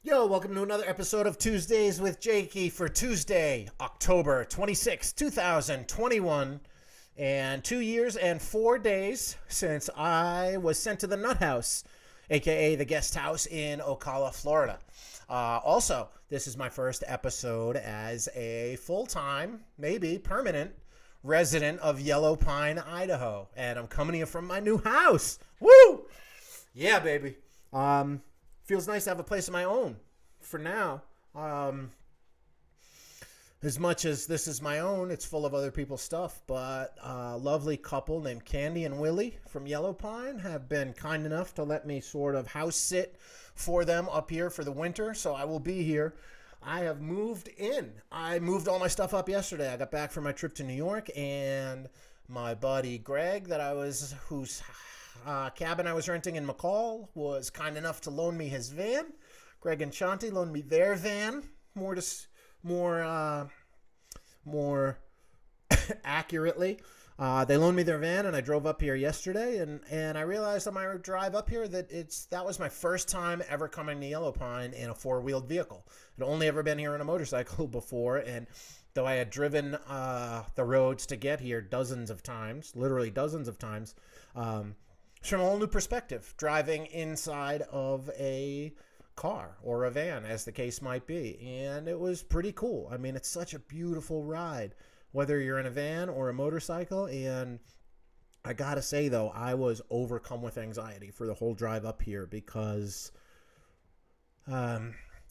Yo, welcome to another episode of Tuesdays with Jakey for Tuesday, October 26, 2021. And 2 years and 4 days since I was sent to the Nut House, aka the guest house in Ocala, Florida. Also, this is my first episode as a full-time, maybe permanent, resident of Yellow Pine, Idaho. And I'm coming to you from my new house. Woo! Yeah, baby. Feels nice to have a place of my own for now. As much as this is my own, it's full of other people's stuff. But a lovely couple named Candy and Willie from Yellow Pine have been kind enough to let me sort of house sit for them up here for the winter. So I will be here. I have moved in. I moved all my stuff up yesterday. I got back from my trip to New York, and my buddy Greg, whose cabin I was renting in McCall, was kind enough to loan me his van. Greg and Shanti loaned me their van. More accurately, they loaned me their van, and I drove up here yesterday. And I realized on my drive up here that that was my first time ever coming to Yellow Pine in a four-wheeled vehicle. I'd only ever been here on a motorcycle before, and though I had driven the roads to get here dozens of times, literally dozens of times. It's from a whole new perspective, driving inside of a car or a van, as the case might be. And it was pretty cool. I mean, it's such a beautiful ride, whether you're in a van or a motorcycle. And I gotta say, though, I was overcome with anxiety for the whole drive up here because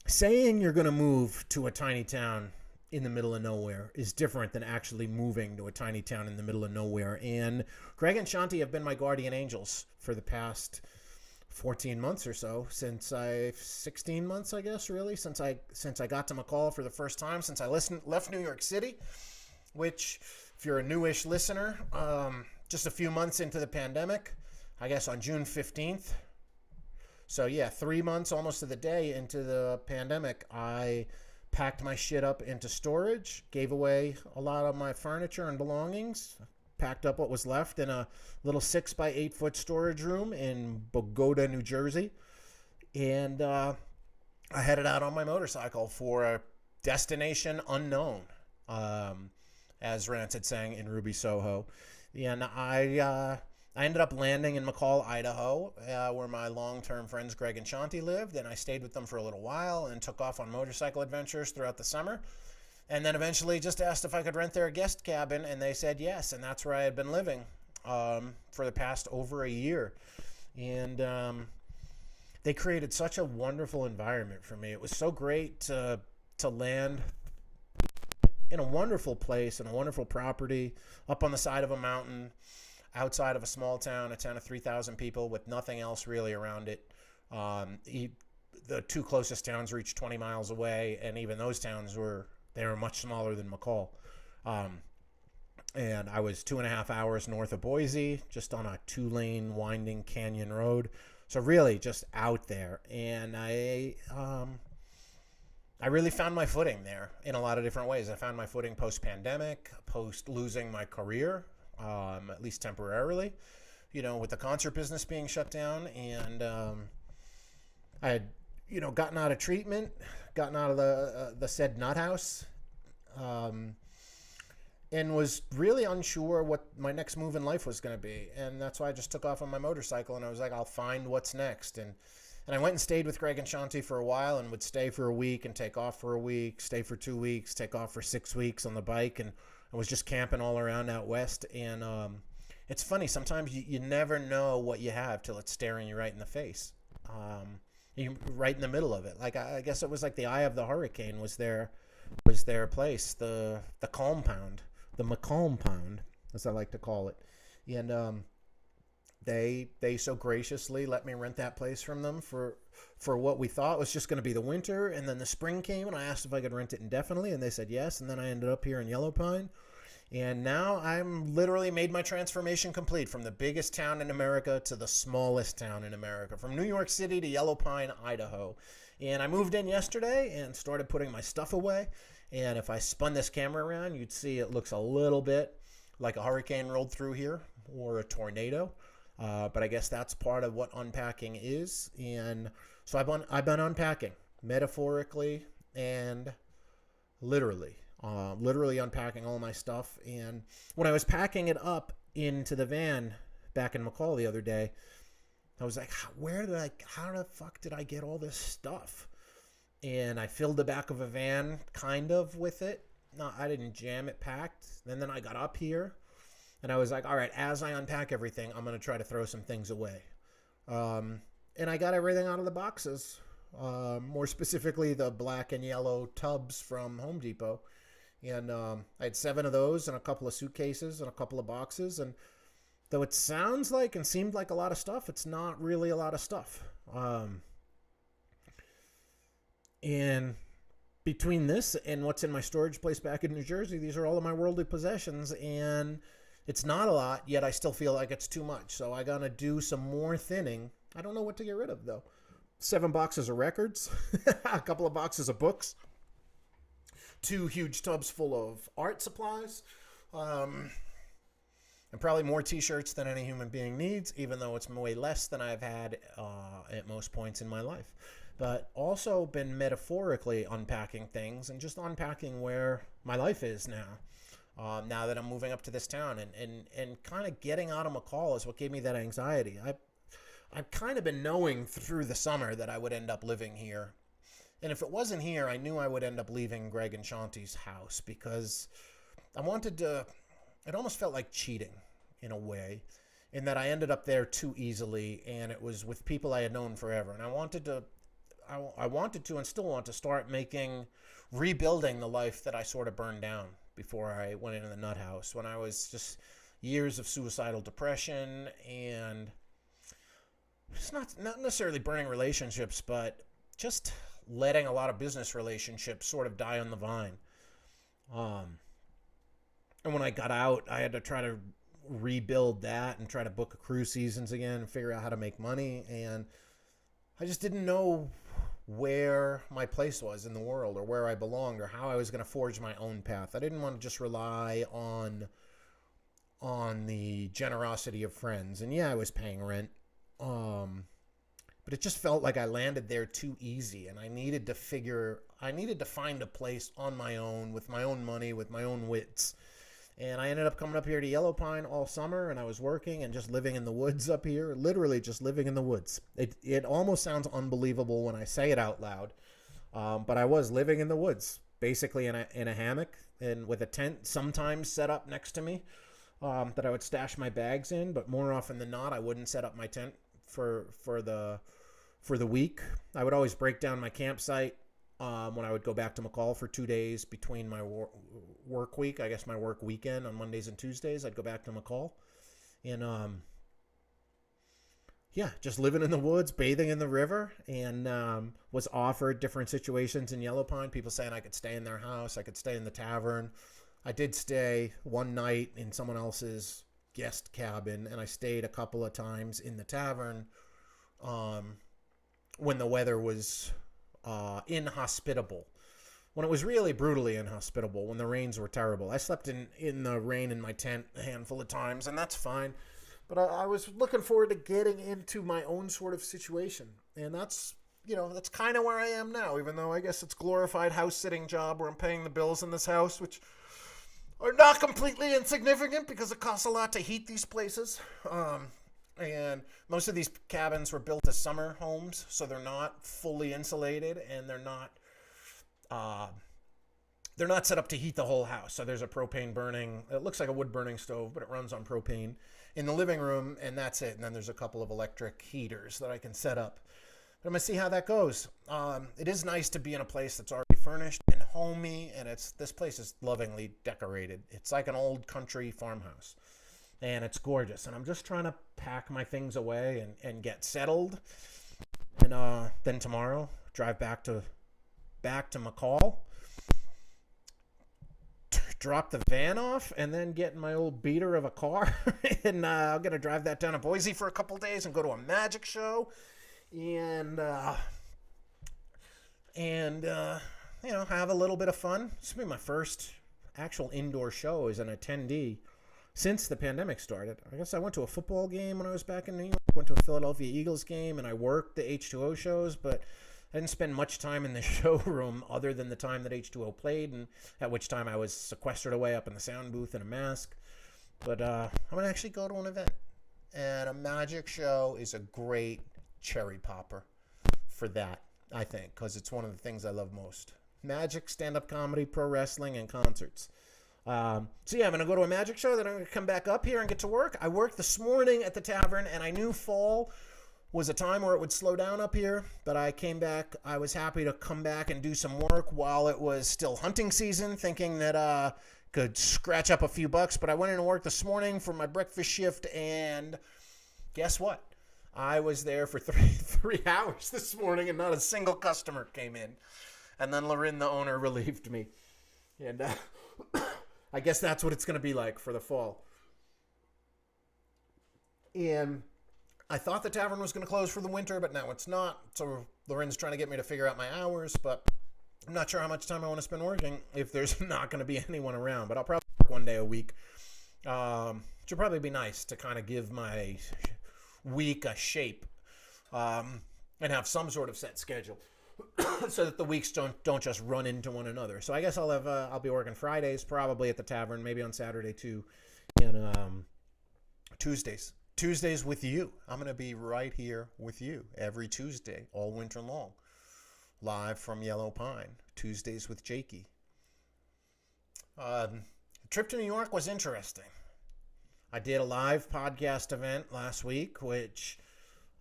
saying you're going to move to a tiny town in the middle of nowhere is different than actually moving to a tiny town in the middle of nowhere. And Greg and Shanti have been my guardian angels for the past 14 months or so, 16 months, I guess, really, since I got to McCall for the first time, since I left New York City, which, if you're a newish listener, just a few months into the pandemic, I guess on June 15th. So yeah, 3 months almost to the day into the pandemic, I packed my shit up into storage, gave away a lot of my furniture and belongings, packed up what was left in a little 6x8 foot storage room in Bogota, New Jersey, and I headed out on my motorcycle for a destination unknown, as Rance had sang in Ruby Soho. And I ended up landing in McCall, Idaho, where my long-term friends Greg and Shanti lived, and I stayed with them for a little while and took off on motorcycle adventures throughout the summer, and then eventually just asked if I could rent their guest cabin, and they said yes, and that's where I had been living for the past over a year. And they created such a wonderful environment for me. It was so great to land in a wonderful place, in a wonderful property, up on the side of a mountain, outside of a small town, a town of 3,000 people with nothing else really around it. The two closest towns reached 20 miles away, and even those towns were much smaller than McCall. And I was 2.5 hours north of Boise, just on a 2-lane winding canyon road. So really just out there. And I really found my footing there in a lot of different ways. I found my footing post-pandemic, post losing my career, at least temporarily, with the concert business being shut down. And I had, gotten out of treatment, gotten out of the said nut house, and was really unsure what my next move in life was going to be. And that's why I just took off on my motorcycle, and I was like, I'll find what's next. And I went and stayed with Greg and Shanti for a while, and would stay for a week and take off for a week, stay for 2 weeks, take off for 6 weeks on the bike. And I was just camping all around out west. And it's funny, sometimes you never know what you have till it's staring you right in the face. You right in the middle of it. Like, I guess it was like the eye of the hurricane was their place, the compound, the McCall pound, as I like to call it. And they so graciously let me rent that place from them for what we thought was just going to be the winter. And then the spring came, and I asked if I could rent it indefinitely, and they said yes. And then I ended up here in Yellow Pine. And now I'm literally made my transformation complete, from the biggest town in America to the smallest town in America, from New York City to Yellow Pine, Idaho. And I moved in yesterday and started putting my stuff away. And if I spun this camera around, you'd see it looks a little bit like a hurricane rolled through here, or a tornado. But I guess that's part of what unpacking is. And so I've been unpacking. metaphorically and literally. Literally unpacking all my stuff. And when I was packing it up into the van back in McCall the other day, I was like, how the fuck did I get all this stuff? And I filled the back of a van kind of with it. No, I didn't jam it packed. And then I got up here and I was like, all right, as I unpack everything, I'm going to try to throw some things away. And I got everything out of the boxes. More specifically, the black and yellow tubs from Home Depot. And I had 7 of those and a couple of suitcases and a couple of boxes. And though it sounds like and seemed like a lot of stuff, it's not really a lot of stuff. And between this and what's in my storage place back in New Jersey, these are all of my worldly possessions. And it's not a lot, yet I still feel like it's too much. So I got to do some more thinning. I don't know what to get rid of, though. 7 boxes of records, a couple of boxes of books, 2 huge tubs full of art supplies, and probably more t-shirts than any human being needs, even though it's way less than I've had at most points in my life. But also been metaphorically unpacking things and just unpacking where my life is now. Now that I'm moving up to this town and kind of getting out of McCall is what gave me that anxiety. I've kind of been knowing through the summer that I would end up living here. And if it wasn't here, I knew I would end up leaving Greg and Shanti's house because I wanted to, it almost felt like cheating in a way, in that I ended up there too easily and it was with people I had known forever. And I wanted to and still want to start rebuilding the life that I sort of burned down before I went into the nut house, when I was just years of suicidal depression and it's not necessarily burning relationships, but just letting a lot of business relationships sort of die on the vine. And when I got out, I had to try to rebuild that and try to book cruise seasons again and figure out how to make money. And I just didn't know where my place was in the world or where I belonged or how I was going to forge my own path. I didn't want to just rely on the generosity of friends. And yeah, I was paying rent. But it just felt like I landed there too easy, and I needed to find a place on my own, with my own money, with my own wits. And I ended up coming up here to Yellow Pine all summer, and I was working and just living in the woods up here, literally just living in the woods. It almost sounds unbelievable when I say it out loud, but I was living in the woods, basically in a hammock and with a tent sometimes set up next to me that I would stash my bags in, but more often than not, I wouldn't set up my tent for the week. I would always break down my campsite when I would go back to McCall for 2 days between my work week, I guess my work weekend on Mondays and Tuesdays. I'd go back to McCall and just living in the woods, bathing in the river, and was offered different situations in Yellow Pine. People saying I could stay in their house, I could stay in the tavern. I did stay one night in someone else's guest cabin, and I stayed a couple of times in the tavern when the weather was inhospitable, when it was really brutally inhospitable, when the rains were terrible. I slept in the rain in my tent a handful of times, and that's fine, but I was looking forward to getting into my own sort of situation, and that's kind of where I am now, even though I guess it's glorified house-sitting job where I'm paying the bills in this house, which are not completely insignificant because it costs a lot to heat these places. And most of these cabins were built as summer homes, so they're not fully insulated and they're not set up to heat the whole house. So there's a propane burning, it looks like a wood burning stove, but it runs on propane in the living room, and that's it. And then there's a couple of electric heaters that I can set up. But I'm going to see how that goes. It is nice to be in a place that's already furnished and homey, and this place is lovingly decorated. It's like an old country farmhouse, and it's gorgeous. And I'm just trying to pack my things away and get settled. And then tomorrow, drive back to McCall, drop the van off, and then get in my old beater of a car, and I'm going to drive that down to Boise for a couple days and go to a magic show. And have a little bit of fun. This will be my first actual indoor show as an attendee since the pandemic started. I guess I went to a football game when I was back in New York, went to a Philadelphia Eagles game, and I worked the H2O shows, but I didn't spend much time in the showroom other than the time that H2O played, and at which time I was sequestered away up in the sound booth in a mask. But I'm going to actually go to an event. And a magic show is a great cherry popper for that, I think, because it's one of the things I love most. Magic, stand-up comedy, pro wrestling, and concerts. I'm going to go to a magic show, then I'm going to come back up here and get to work. I worked this morning at the tavern, and I knew fall was a time where it would slow down up here, but I came back. I was happy to come back and do some work while it was still hunting season, thinking that could scratch up a few bucks, but I went into work this morning for my breakfast shift, and guess what? I was there for three hours this morning, and not a single customer came in. And then Lorin, the owner, relieved me. And I guess that's what it's going to be like for the fall. And I thought the tavern was going to close for the winter, but now it's not. So Lorin's trying to get me to figure out my hours, but I'm not sure how much time I want to spend working if there's not going to be anyone around. But I'll probably work one day a week. Should probably be nice to kind of give my week a shape and have some sort of set schedule. So that the weeks don't just run into one another. So I guess I'll be working Fridays probably at the tavern, maybe on Saturday too, and Tuesdays with you. I'm gonna be right here with you every Tuesday all winter long, live from Yellow Pine. Tuesdays with Jakey. Trip to New York was interesting. I did a live podcast event last week, which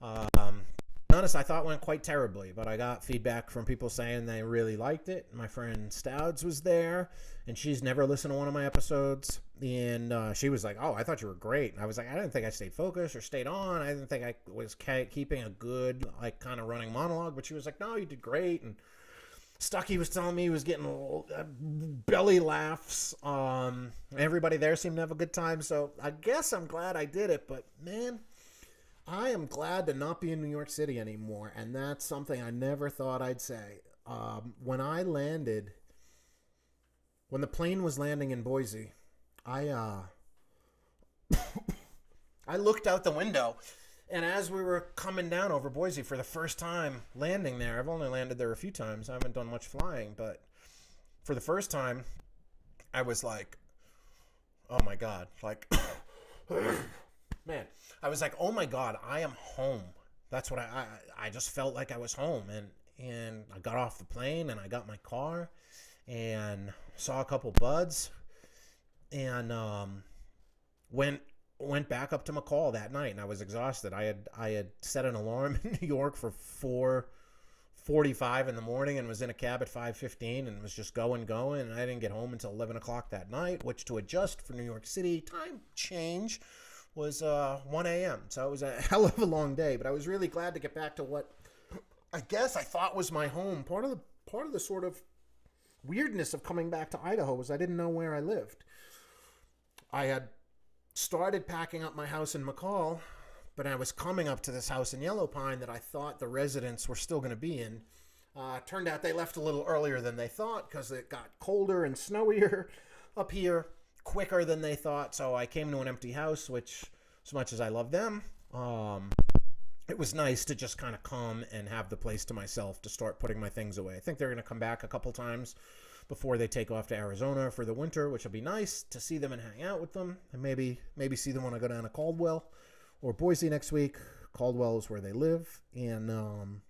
honest, I thought went quite terribly, but I got feedback from people saying they really liked it. My friend Stouds was there, and she's never listened to one of my episodes, and she was like, "Oh, I thought you were great." And I was like, "I didn't think I stayed focused or stayed on. I didn't think I was keeping a good, like, kind of running monologue." But she was like, "No, you did great." And Stucky was telling me he was getting belly laughs. Everybody there seemed to have a good time, so I guess I'm glad I did it. But man, I am glad to not be in New York City anymore, and that's something I never thought I'd say. When the plane was landing in Boise, I looked out the window, and as we were coming down over Boise for the first time landing there, I've only landed there a few times, I haven't done much flying, but for the first time, I was like, oh my God, like, man, I was like, oh my God, I am home. That's what I just felt like I was home. And I got off the plane and I got my car and saw a couple buds and went back up to McCall that night, and I was exhausted. I had set an alarm in New York for 4:45 in the morning and was in a cab at 5:15 and was just going, and I didn't get home until 11 o'clock that night, which, to adjust for New York City time change, was 1 a.m. So it was a hell of a long day, but I was really glad to get back to what I guess I thought was my home. Part of the sort of weirdness of coming back to Idaho was I didn't know where I lived. I had started packing up my house in McCall, but I was coming up to this house in Yellow Pine that I thought the residents were still going to be in. Turned out they left a little earlier than they thought because it got colder and snowier up here quicker than they thought. So I came to an empty house, which, as much as I love them, it was nice to just kind of come and have the place to myself to start putting my things away. I think they're going to come back a couple times before they take off to Arizona for the winter, which will be nice to see them and hang out with them, and maybe see them when I go down to Caldwell or Boise next week. Caldwell is where they live, and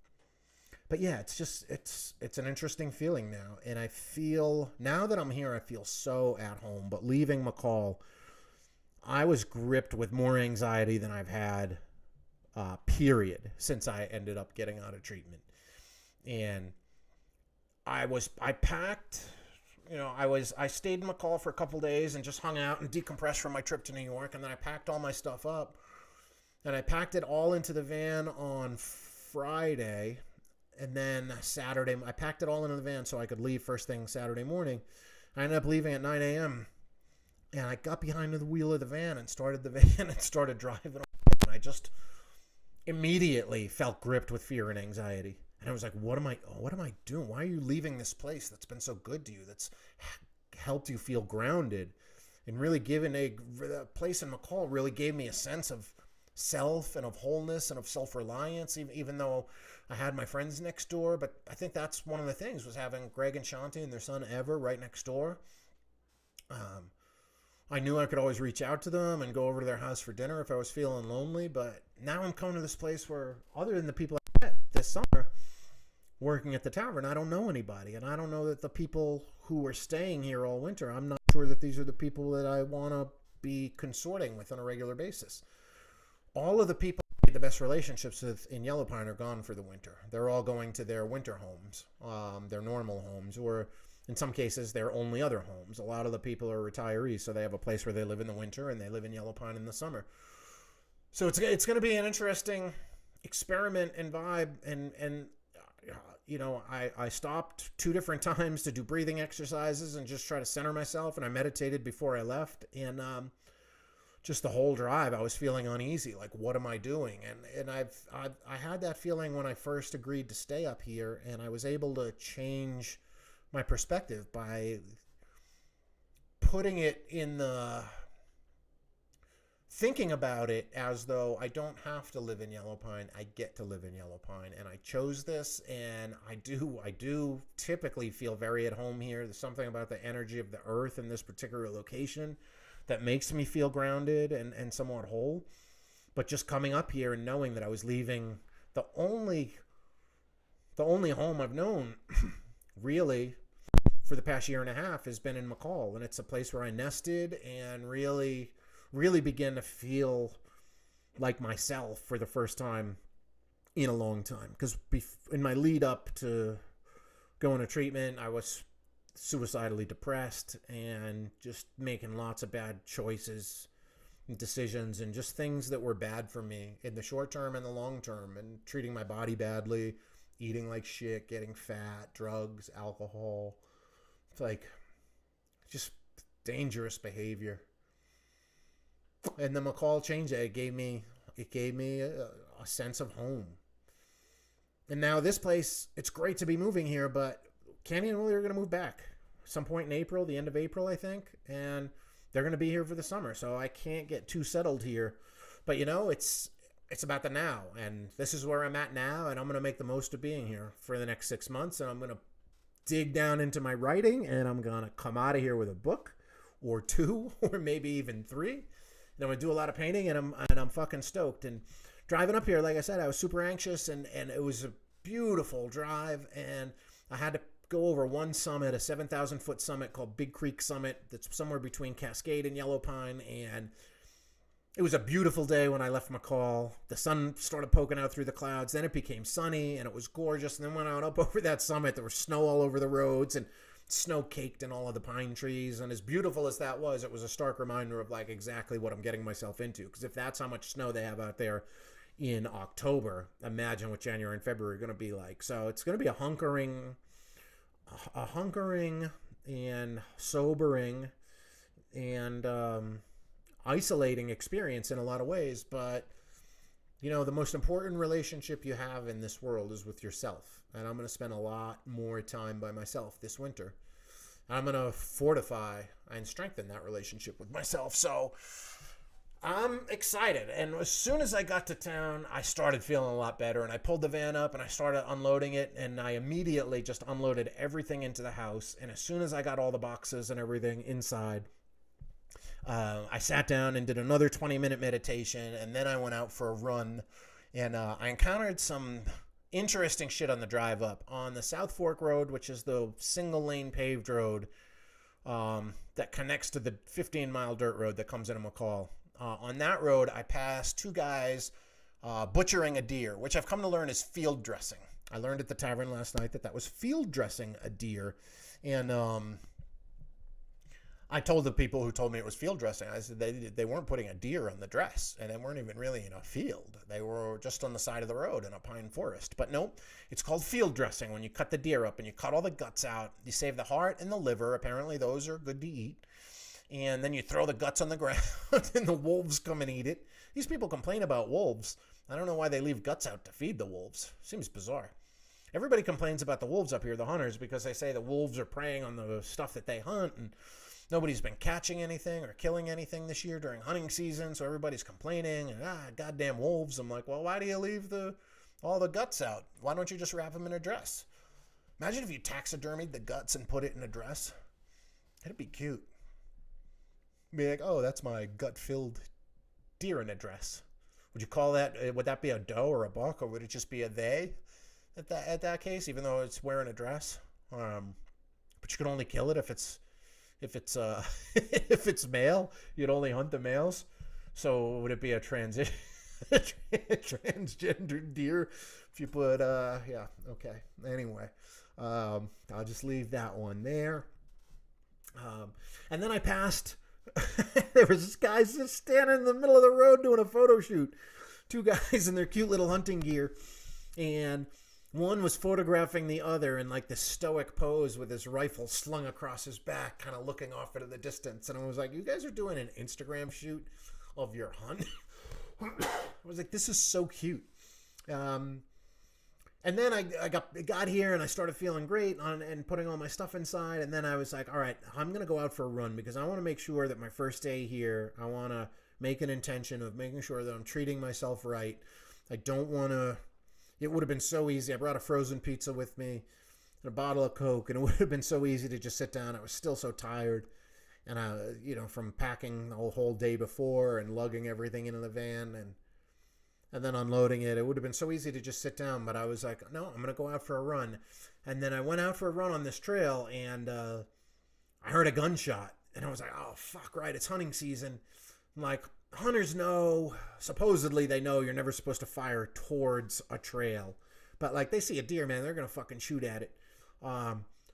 but yeah, it's an interesting feeling now, and I feel, now that I'm here, I feel so at home. But leaving McCall, I was gripped with more anxiety than I've had, period, since I ended up getting out of treatment. And I packed, I stayed in McCall for a couple days and just hung out and decompressed from my trip to New York, and then I packed all my stuff up, and I packed it all into the van on Friday. And then Saturday, I packed it all into the van so I could leave first thing Saturday morning. I ended up leaving at 9 a.m. And I got behind the wheel of the van and started the van and started driving. And I just immediately felt gripped with fear and anxiety. And I was like, what am I doing? Why are you leaving this place that's been so good to you, that's helped you feel grounded? And really the place in McCall really gave me a sense of self and of wholeness and of self-reliance, even though I had my friends next door, but I think that's one of the things was having Greg and Shanti and their son Ever right next door. I knew I could always reach out to them and go over to their house for dinner if I was feeling lonely, but now I'm coming to this place where, other than the people I met this summer working at the tavern, I don't know anybody, and I don't know that the people who are staying here all winter, I'm not sure that these are the people that I want to be consorting with on a regular basis. All of the people I made the best relationships with in Yellow Pine are gone for the winter. They're all going to their winter homes, their normal homes, or in some cases, their only other homes. A lot of the people are retirees, so they have a place where they live in the winter and they live in Yellow Pine in the summer. So it's going to be an interesting experiment and vibe. And you know, I stopped 2 different times to do breathing exercises and just try to center myself. And I meditated before I left. And just the whole drive, I was feeling uneasy. Like, what am I doing? And I had that feeling when I first agreed to stay up here, and I was able to change my perspective by putting it in the thinking about it as though I don't have to live in Yellow Pine. I get to live in Yellow Pine, and I chose this, and I do typically feel very at home here. There's something about the energy of the earth in this particular location that makes me feel grounded and somewhat whole. But just coming up here and knowing that I was leaving the only home I've known really for the past year and a half has been in McCall, and it's a place where I nested and really began to feel like myself for the first time in a long time. Because in my lead up to going to treatment, I was suicidally depressed and just making lots of bad choices and decisions and just things that were bad for me in the short term and the long term, and treating my body badly, eating like shit, getting fat, drugs, alcohol. It's like just dangerous behavior. And the McCall change, it gave me a sense of home. And now this place, it's great to be moving here, but Kenny and Willie are going to move back some point in April, the end of April, I think. And they're going to be here for the summer, so I can't get too settled here. But, you know, it's about the now. And this is where I'm at now, and I'm going to make the most of being here for the next 6 months. And I'm going to dig down into my writing, and I'm going to come out of here with a book or 2 or maybe even 3. And I'm going to do a lot of painting, and I'm fucking stoked. And driving up here, like I said, I was super anxious, and it was a beautiful drive. And I had to go over one summit, a 7,000-foot summit called Big Creek Summit that's somewhere between Cascade and Yellow Pine. And it was a beautiful day when I left McCall. The sun started poking out through the clouds. Then it became sunny, and it was gorgeous. And then when I went up over that summit, there was snow all over the roads and snow caked in all of the pine trees. And as beautiful as that was, it was a stark reminder of like exactly what I'm getting myself into. Because if that's how much snow they have out there in October, imagine what January and February are going to be like. So it's going to be a hunkering and sobering and isolating experience in a lot of ways. But you know, the most important relationship you have in this world is with yourself, and I'm going to spend a lot more time by myself this winter. I'm going to fortify and strengthen that relationship with myself. So I'm excited, and as soon as I got to town, I started feeling a lot better, and I pulled the van up and I started unloading it, and I immediately just unloaded everything into the house. And as soon as I got all the boxes and everything inside, I sat down and did another 20-minute meditation, and then I went out for a run, and I encountered some interesting shit on the drive up. On the South Fork Road, which is the single-lane paved road that connects to the 15-mile dirt road that comes into McCall. On that road, I passed 2 guys butchering a deer, which I've come to learn is field dressing. I learned at the tavern last night that was field dressing a deer, and I told the people who told me it was field dressing, I said they weren't putting a deer on the dress, and they weren't even really in a field. They were just on the side of the road in a pine forest. But no, it's called field dressing when you cut the deer up and you cut all the guts out. You save the heart and the liver. Apparently those are good to eat. And then you throw the guts on the ground and the wolves come and eat it. These people complain about wolves. I don't know why they leave guts out to feed the wolves. Seems bizarre. Everybody complains about the wolves up here, the hunters, because they say the wolves are preying on the stuff that they hunt, and nobody's been catching anything or killing anything this year during hunting season, so everybody's complaining, and goddamn wolves. I'm like, well, why do you leave all the guts out. Why don't you just wrap them in a dress? Imagine if you taxidermied the guts and put it in a dress. It'd be cute. Be like, oh, that's my gut-filled deer in a dress. Would you call that, would that be a doe or a buck, or would it just be a they at that case, even though it's wearing a dress? But you can only kill it if it's if it's male. You'd only hunt the males. So would it be a transgender deer if you put yeah, okay. Anyway, I'll just leave that one there. And then I passed. There was this guy just standing in the middle of the road doing a photo shoot. Two guys in their cute little hunting gear, and one was photographing the other in like this stoic pose with his rifle slung across his back, kind of looking off into the distance. And I was like, you guys are doing an Instagram shoot of your hunt? I was like, this is so cute. And then I got here and I started feeling great and putting all my stuff inside. And then I was like, all right, I'm going to go out for a run because I want to make sure that my first day here, I want to make an intention of making sure that I'm treating myself right. I don't want to, it would have been so easy. I brought a frozen pizza with me and a bottle of Coke, and it would have been so easy to just sit down. I was still so tired. And from packing the whole day before and lugging everything into the van and then unloading it, it would have been so easy to just sit down. But I was like, no, I'm going to go out for a run. And then I went out for a run on this trail, and I heard a gunshot. And I was like, oh, fuck, right, it's hunting season. I'm like, hunters know, supposedly they know you're never supposed to fire towards a trail. But, like, they see a deer, man, they're going to fucking shoot at it.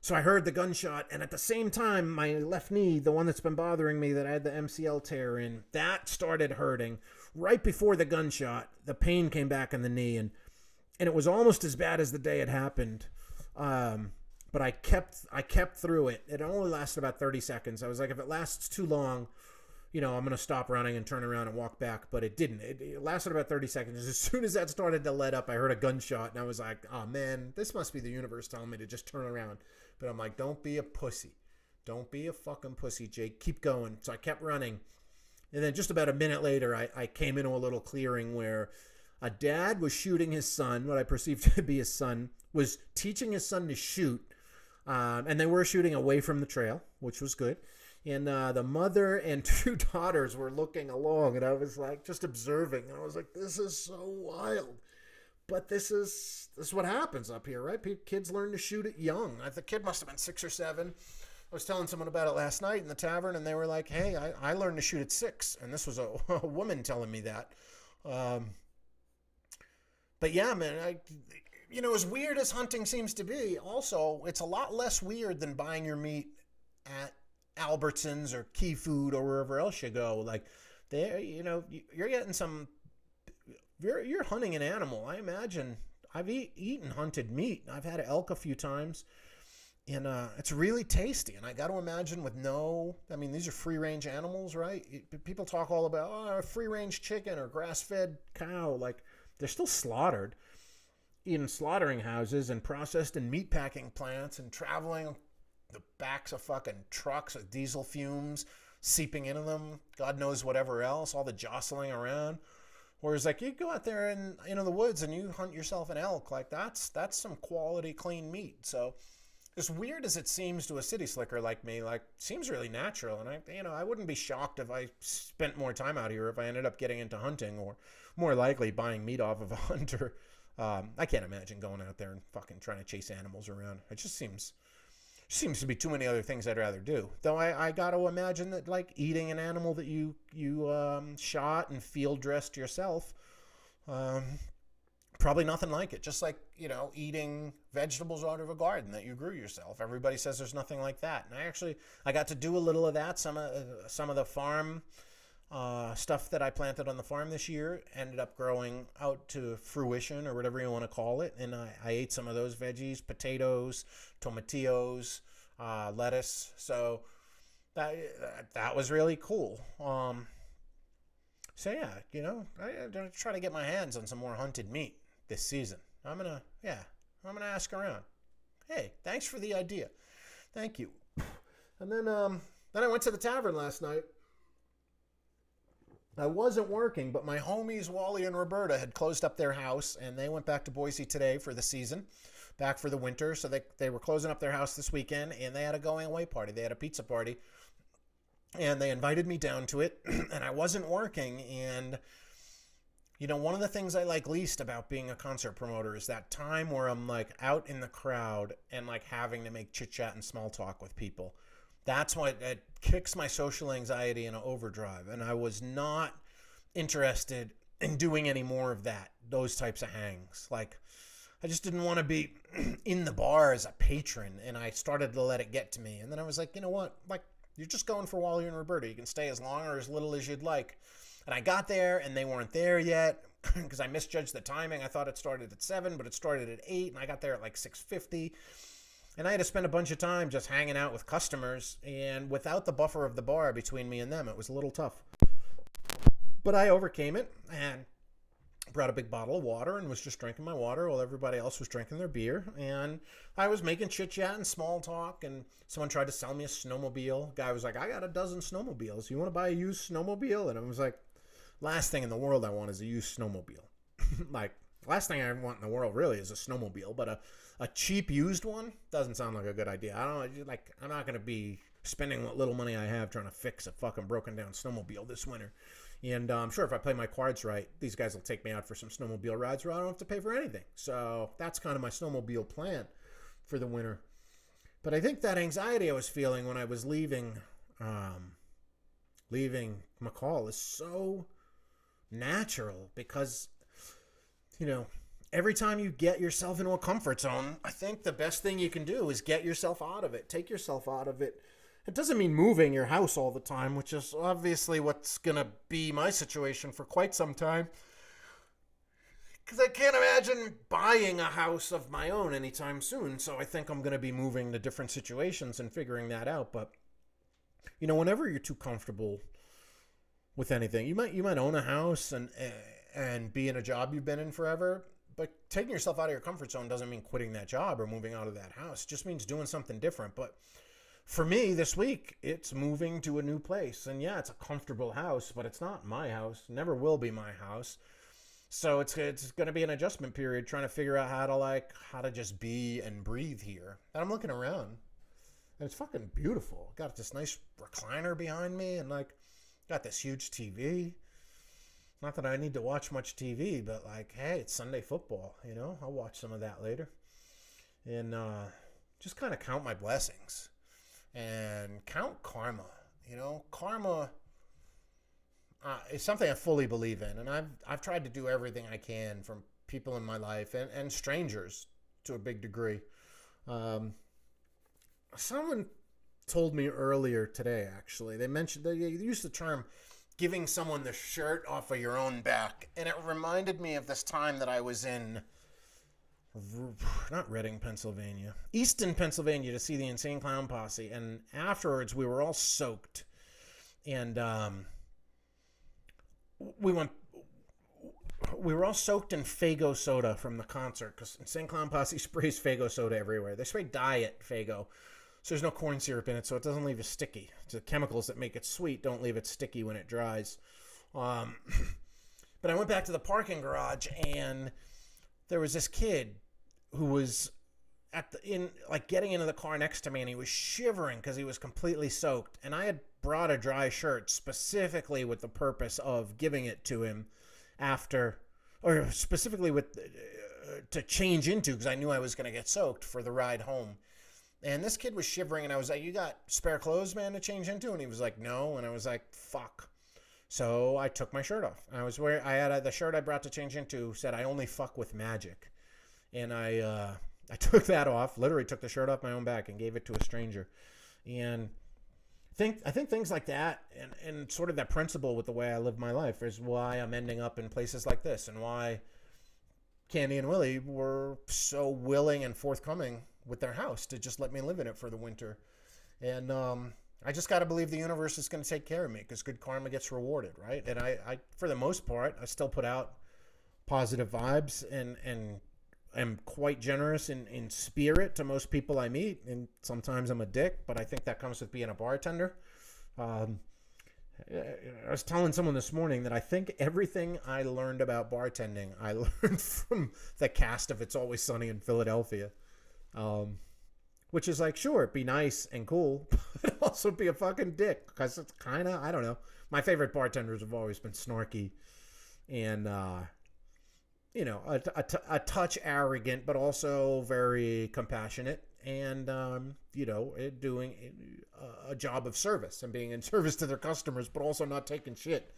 So I heard the gunshot, and at the same time, my left knee, the one that's been bothering me that I had the MCL tear in, that started hurting. Right before the gunshot, the pain came back in the knee, and it was almost as bad as the day it happened. But I kept through it. It only lasted about 30 seconds. I was like, if it lasts too long, I'm going to stop running and turn around and walk back. But it didn't. It lasted about 30 seconds. As soon as that started to let up, I heard a gunshot, and I was like, oh, man, this must be the universe telling me to just turn around. But I'm like, don't be a pussy. Don't be a fucking pussy, Jake. Keep going. So I kept running. And then just about a minute later, I came into a little clearing where a dad was shooting his son, what I perceived to be his son, was teaching his son to shoot. And they were shooting away from the trail, which was good. And the mother and two daughters were looking along, and I was like, just observing. And I was like, this is so wild. But this is what happens up here, right? Kids learn to shoot it young. The kid must have been 6 or 7. I was telling someone about it last night in the tavern, and they were like, hey, I learned to shoot at 6. And this was a woman telling me that. But yeah, man, as weird as hunting seems to be, also, it's a lot less weird than buying your meat at Albertsons or Key Food or wherever else you go. Like, there, you're getting some... You're hunting an animal. I imagine I've eaten hunted meat. I've had elk a few times, and it's really tasty. And I got to imagine these are free-range animals, right? People talk all about free-range chicken or grass-fed cow. Like, they're still slaughtered in slaughtering houses and processed in meat packing plants and traveling the backs of fucking trucks with diesel fumes seeping into them. God knows whatever else, all the jostling around. Whereas, like, you go out there in the woods and you hunt yourself an elk, like, that's some quality, clean meat. So, as weird as it seems to a city slicker like me, like, seems really natural. And I wouldn't be shocked if I spent more time out here if I ended up getting into hunting, or more likely buying meat off of a hunter. I can't imagine going out there and fucking trying to chase animals around. It just seems to be too many other things I'd rather do. Though I got to imagine that, like, eating an animal that you shot and field dressed yourself, probably nothing like it. Just like, eating vegetables out of a garden that you grew yourself. Everybody says there's nothing like that. And I got to do a little of that. Some of the farm stuff that I planted on the farm this year ended up growing out to fruition, or whatever you want to call it. And I ate some of those veggies, potatoes, tomatillos, lettuce. So that was really cool. So yeah, I try to get my hands on some more hunted meat this season. I'm gonna ask around. Hey, thanks for the idea. Thank you. And then I went to the tavern last night. I wasn't working, but my homies Wally and Roberta had closed up their house, and they went back to Boise today for the season, back for the winter. So they were closing up their house this weekend, and they had a going away party. They had a pizza party, and they invited me down to it, and I wasn't working. And you know, one of the things I like least about being a concert promoter is that time where I'm like out in the crowd and like having to make chit chat and small talk with people. That's what it kicks my social anxiety in an overdrive. And I was not interested in doing any more of that, those types of hangs. Like, I just didn't want to be in the bar as a patron, and I started to let it get to me. And then I was like, you know what? Like, you're just going for Wally and Roberta. You can stay as long or as little as you'd like. And I got there, and they weren't there yet because I misjudged the timing. I thought it started at 7, but it started at 8, and I got there at like 6:50. And I had to spend a bunch of time just hanging out with customers, and without the buffer of the bar between me and them, it was a little tough. But I overcame it and brought a big bottle of water and was just drinking my water while everybody else was drinking their beer. And I was making chit-chat and small talk, and someone tried to sell me a snowmobile. Guy was like, I got a dozen snowmobiles. You want to buy a used snowmobile? And I was like, last thing in the world I want is a used snowmobile. Like, last thing I want in the world really is a snowmobile, but a cheap used one doesn't sound like a good idea. I'm not going to be spending what little money I have trying to fix a fucking broken down snowmobile this winter. And I'm sure if I play my cards right, these guys will take me out for some snowmobile rides where I don't have to pay for anything. So that's kind of my snowmobile plan for the winter. But I think that anxiety I was feeling when I was leaving McCall is so natural because, you know, every time you get yourself into a comfort zone, I think the best thing you can do is get yourself out of it. Take yourself out of it. It doesn't mean moving your house all the time, which is obviously what's going to be my situation for quite some time. Because I can't imagine buying a house of my own anytime soon. So I think I'm going to be moving to different situations and figuring that out. But, you know, whenever you're too comfortable with anything, you might own a house and be in a job you've been in forever. But taking yourself out of your comfort zone doesn't mean quitting that job or moving out of that house. It just means doing something different. But for me this week, it's moving to a new place. And yeah, it's a comfortable house, but it's not my house. Never will be my house. So it's going to be an adjustment period trying to figure out how to just be and breathe here. And I'm looking around and it's fucking beautiful. Got this nice recliner behind me and like got this huge TV. Not that I need to watch much TV, but like, hey, it's Sunday football, you know? I'll watch some of that later. And just kind of count my blessings and count karma. You know, karma is something I fully believe in. And I've tried to do everything I can from people in my life and strangers to a big degree. Someone told me earlier today, actually, they used the term giving someone the shirt off of your own back. And it reminded me of this time that I was in, not Reading, Pennsylvania, Easton, Pennsylvania to see the Insane Clown Posse. And afterwards, we were all soaked. And we were all soaked in Faygo soda from the concert because Insane Clown Posse sprays Faygo soda everywhere. They spray Diet Faygo. So there's no corn syrup in it, so it doesn't leave it sticky. The chemicals that make it sweet don't leave it sticky when it dries. But I went back to the parking garage, and there was this kid who was getting into the car next to me, and he was shivering because he was completely soaked. And I had brought a dry shirt specifically with the purpose of giving it to him after, or specifically to change into, because I knew I was going to get soaked for the ride home. And this kid was shivering, and I was like, you got spare clothes, man, to change into? And he was like, no. And I was like, fuck. So I took my shirt off. I had the shirt I brought to change into said, I only fuck with magic. And I took that off, literally took the shirt off my own back and gave it to a stranger. And I think things like that and sort of that principle with the way I live my life is why I'm ending up in places like this and why Candy and Willie were so willing and forthcoming with their house to just let me live in it for the winter. And I just got to believe the universe is going to take care of me because good karma gets rewarded, right? And I for the most part, I still put out positive vibes and am quite generous in spirit to most people I meet. And sometimes I'm a dick, but I think that comes with being a bartender. I was telling someone this morning that I think everything I learned about bartending, I learned from the cast of It's Always Sunny in Philadelphia. Which is like, sure, be nice and cool, but also be a fucking dick. Because it's kind of, I don't know. My favorite bartenders have always been snarky and, a touch arrogant, but also very compassionate. And, doing a job of service and being in service to their customers, but also not taking shit.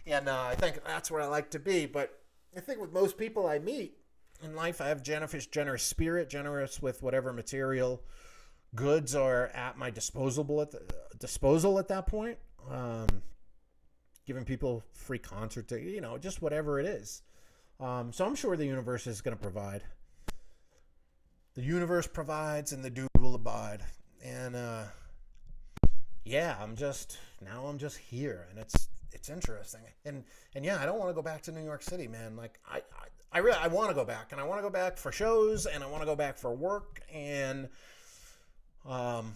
And I think that's where I like to be. But I think with most people I meet in life, I have generous spirit, generous with whatever material goods are at my disposal at that point. Giving people free concert tickets, just whatever it is. So I'm sure the universe is going to provide. The universe provides and the dude will abide. And I'm just here, and it's interesting. And yeah, I don't want to go back to New York City, man. Like I want to go back, and I want to go back for shows, and I want to go back for work, and I'm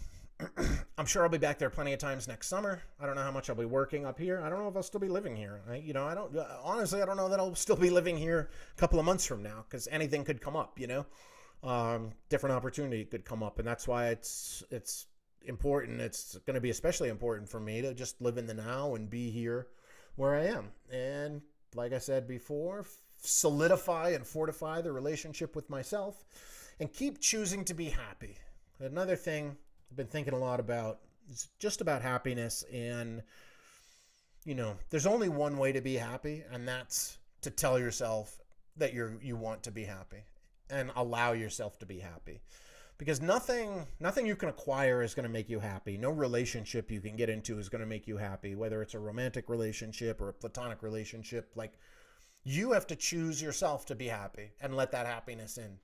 sure I'll be back there plenty of times next summer. I don't know how much I'll be working up here. I don't know if I'll still be living here. I don't know that I'll still be living here a couple of months from now, because anything could come up, different opportunity could come up. And that's why it's important. It's going to be especially important for me to just live in the now and be here where I am. And like I said before, solidify and fortify the relationship with myself and keep choosing to be happy. Another thing I've been thinking a lot about is just about happiness. And, there's only one way to be happy, and that's to tell yourself that you want to be happy and allow yourself to be happy. Because nothing you can acquire is going to make you happy. No relationship you can get into is going to make you happy, whether it's a romantic relationship or a platonic relationship. Like, you have to choose yourself to be happy and let that happiness in.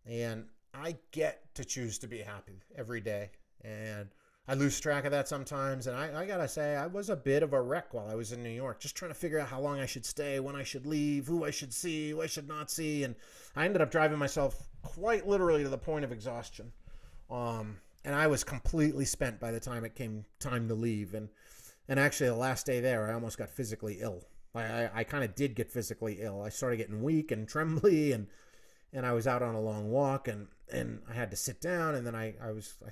And I get to choose to be happy every day. And I lose track of that sometimes. And I got to say, I was a bit of a wreck while I was in New York, just trying to figure out how long I should stay, when I should leave, who I should see, who I should not see. And I ended up driving myself quite literally to the point of exhaustion. And I was completely spent by the time it came time to leave. And actually, the last day there, I almost got physically ill. I kind of did get physically ill. I started getting weak and trembly, and I was out on a long walk, and I had to sit down, and then I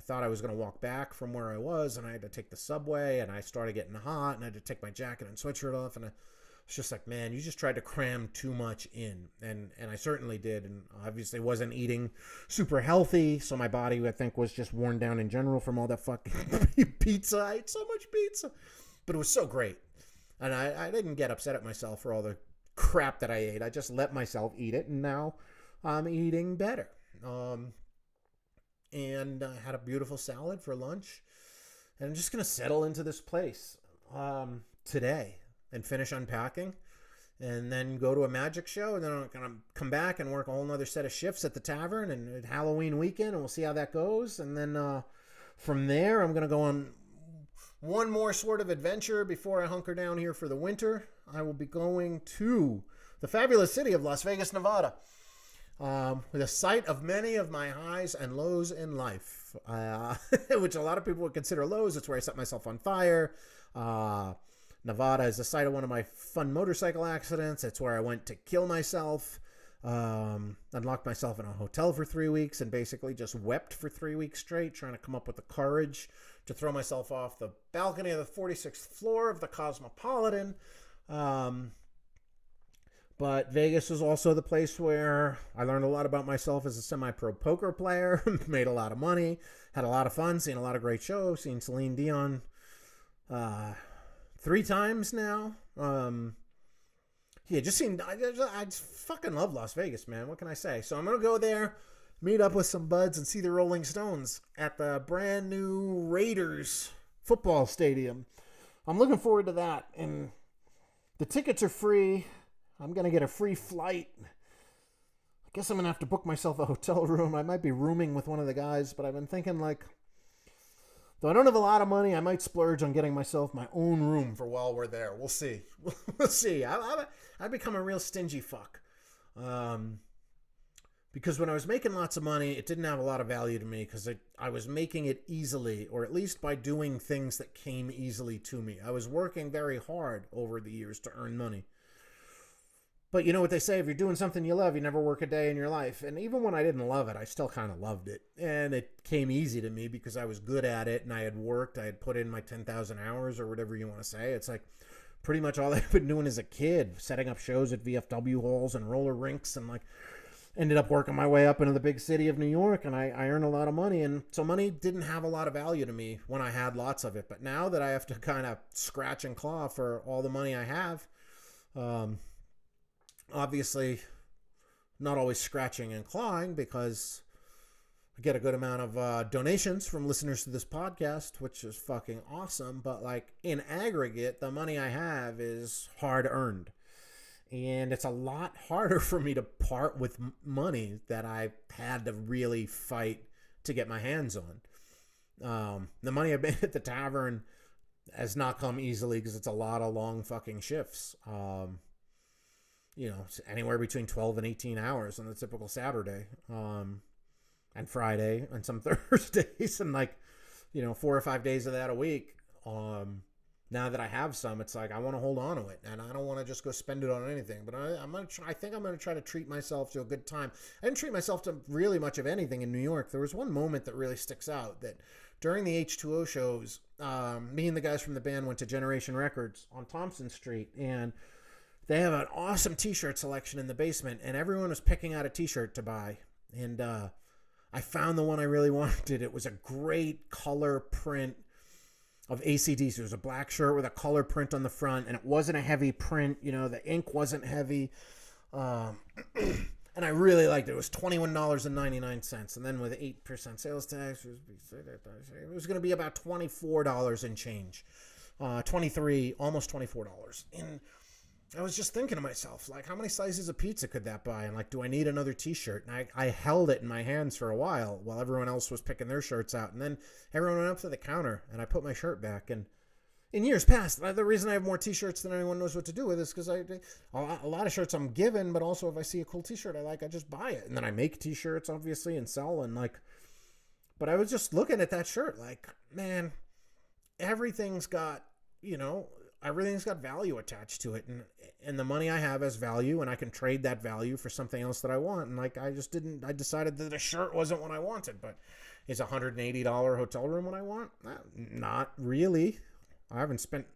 thought I was going to walk back from where I was, and I had to take the subway, and I started getting hot, and I had to take my jacket and sweatshirt off, and I was just like, man, you just tried to cram too much in, and I certainly did, and obviously wasn't eating super healthy, so my body, I think, was just worn down in general from all that fucking pizza. I ate so much pizza, but it was so great, and I didn't get upset at myself for all the crap that I ate. I just let myself eat it, and now I'm eating better. And I had a beautiful salad for lunch. And I'm just going to settle into this place today and finish unpacking. And then go to a magic show. And then I'm going to come back and work a whole nother set of shifts at the tavern and Halloween weekend. And we'll see how that goes. And then from there, I'm going to go on one more sort of adventure before I hunker down here for the winter. I will be going to the fabulous city of Las Vegas, Nevada. The site of many of my highs and lows in life, which a lot of people would consider lows. It's where I set myself on fire. Nevada is the site of one of my fun motorcycle accidents. It's where I went to kill myself, and locked myself in a hotel for 3 weeks and basically just wept for 3 weeks straight, trying to come up with the courage to throw myself off the balcony of the 46th floor of the Cosmopolitan. But Vegas was also the place where I learned a lot about myself as a semi-pro poker player, made a lot of money, had a lot of fun, seen a lot of great shows, seen Celine Dion 3 times now. I fucking love Las Vegas, man. What can I say? So I'm going to go there, meet up with some buds, and see the Rolling Stones at the brand new Raiders football stadium. I'm looking forward to that, and the tickets are free. I'm going to get a free flight. I guess I'm going to have to book myself a hotel room. I might be rooming with one of the guys, but I've been thinking, though I don't have a lot of money, I might splurge on getting myself my own room for while we're there. We'll see. We'll see. I've become a real stingy fuck. Because when I was making lots of money, it didn't have a lot of value to me because I was making it easily, or at least by doing things that came easily to me. I was working very hard over the years to earn money. But you know what they say, if you're doing something you love, you never work a day in your life. And even when I didn't love it, I still kind of loved it. And it came easy to me because I was good at it and I had worked. I had put in my 10,000 hours or whatever you want to say. It's like pretty much all I've been doing as a kid, setting up shows at VFW halls and roller rinks, and like ended up working my way up into the big city of New York, and I earned a lot of money. And so money didn't have a lot of value to me when I had lots of it. But now that I have to kind of scratch and claw for all the money I have, obviously not always scratching and clawing because I get a good amount of donations from listeners to this podcast, which is fucking awesome. But like in aggregate, the money I have is hard earned. And it's a lot harder for me to part with money that I've had to really fight to get my hands on. The money I've made at the tavern has not come easily because it's a lot of long fucking shifts. You know, anywhere between 12 and 18 hours on the typical Saturday, and Friday and some Thursdays, and like, you know, 4 or 5 days of that a week. Now that I have some, it's like I want to hold on to it, and I don't want to just go spend it on anything. But I'm gonna try. I think I'm gonna try to treat myself to a good time. I didn't treat myself to really much of anything in New York. There was one moment that really sticks out that during the H2O shows, me and the guys from the band went to Generation Records on Thompson Street, and they have an awesome t-shirt selection in the basement, and everyone was picking out a t-shirt to buy. And I found the one I really wanted. It was a great color print of AC/DC. It was a black shirt with a color print on the front, and it wasn't a heavy print. You know, the ink wasn't heavy. And I really liked it. It was $21.99. And then with 8% sales tax, it was going to be about $24 and change. 23, almost $24. And I was just thinking to myself, like, how many slices of pizza could that buy? And like, do I need another t-shirt? And I held it in my hands for a while everyone else was picking their shirts out. And then everyone went up to the counter and I put my shirt back. And in years past, the reason I have more t-shirts than anyone knows what to do with is because a lot of shirts I'm given, but also if I see a cool t-shirt I like, I just buy it. And then I make t-shirts, obviously, and sell. And like, but I was just looking at that shirt like, man, everything's got, you know, everything's got value attached to it, and the money I have has value, and I can trade that value for something else that I want. And like, I decided that the shirt wasn't what I wanted. But is a $180 hotel room what I want? Not really. I haven't spent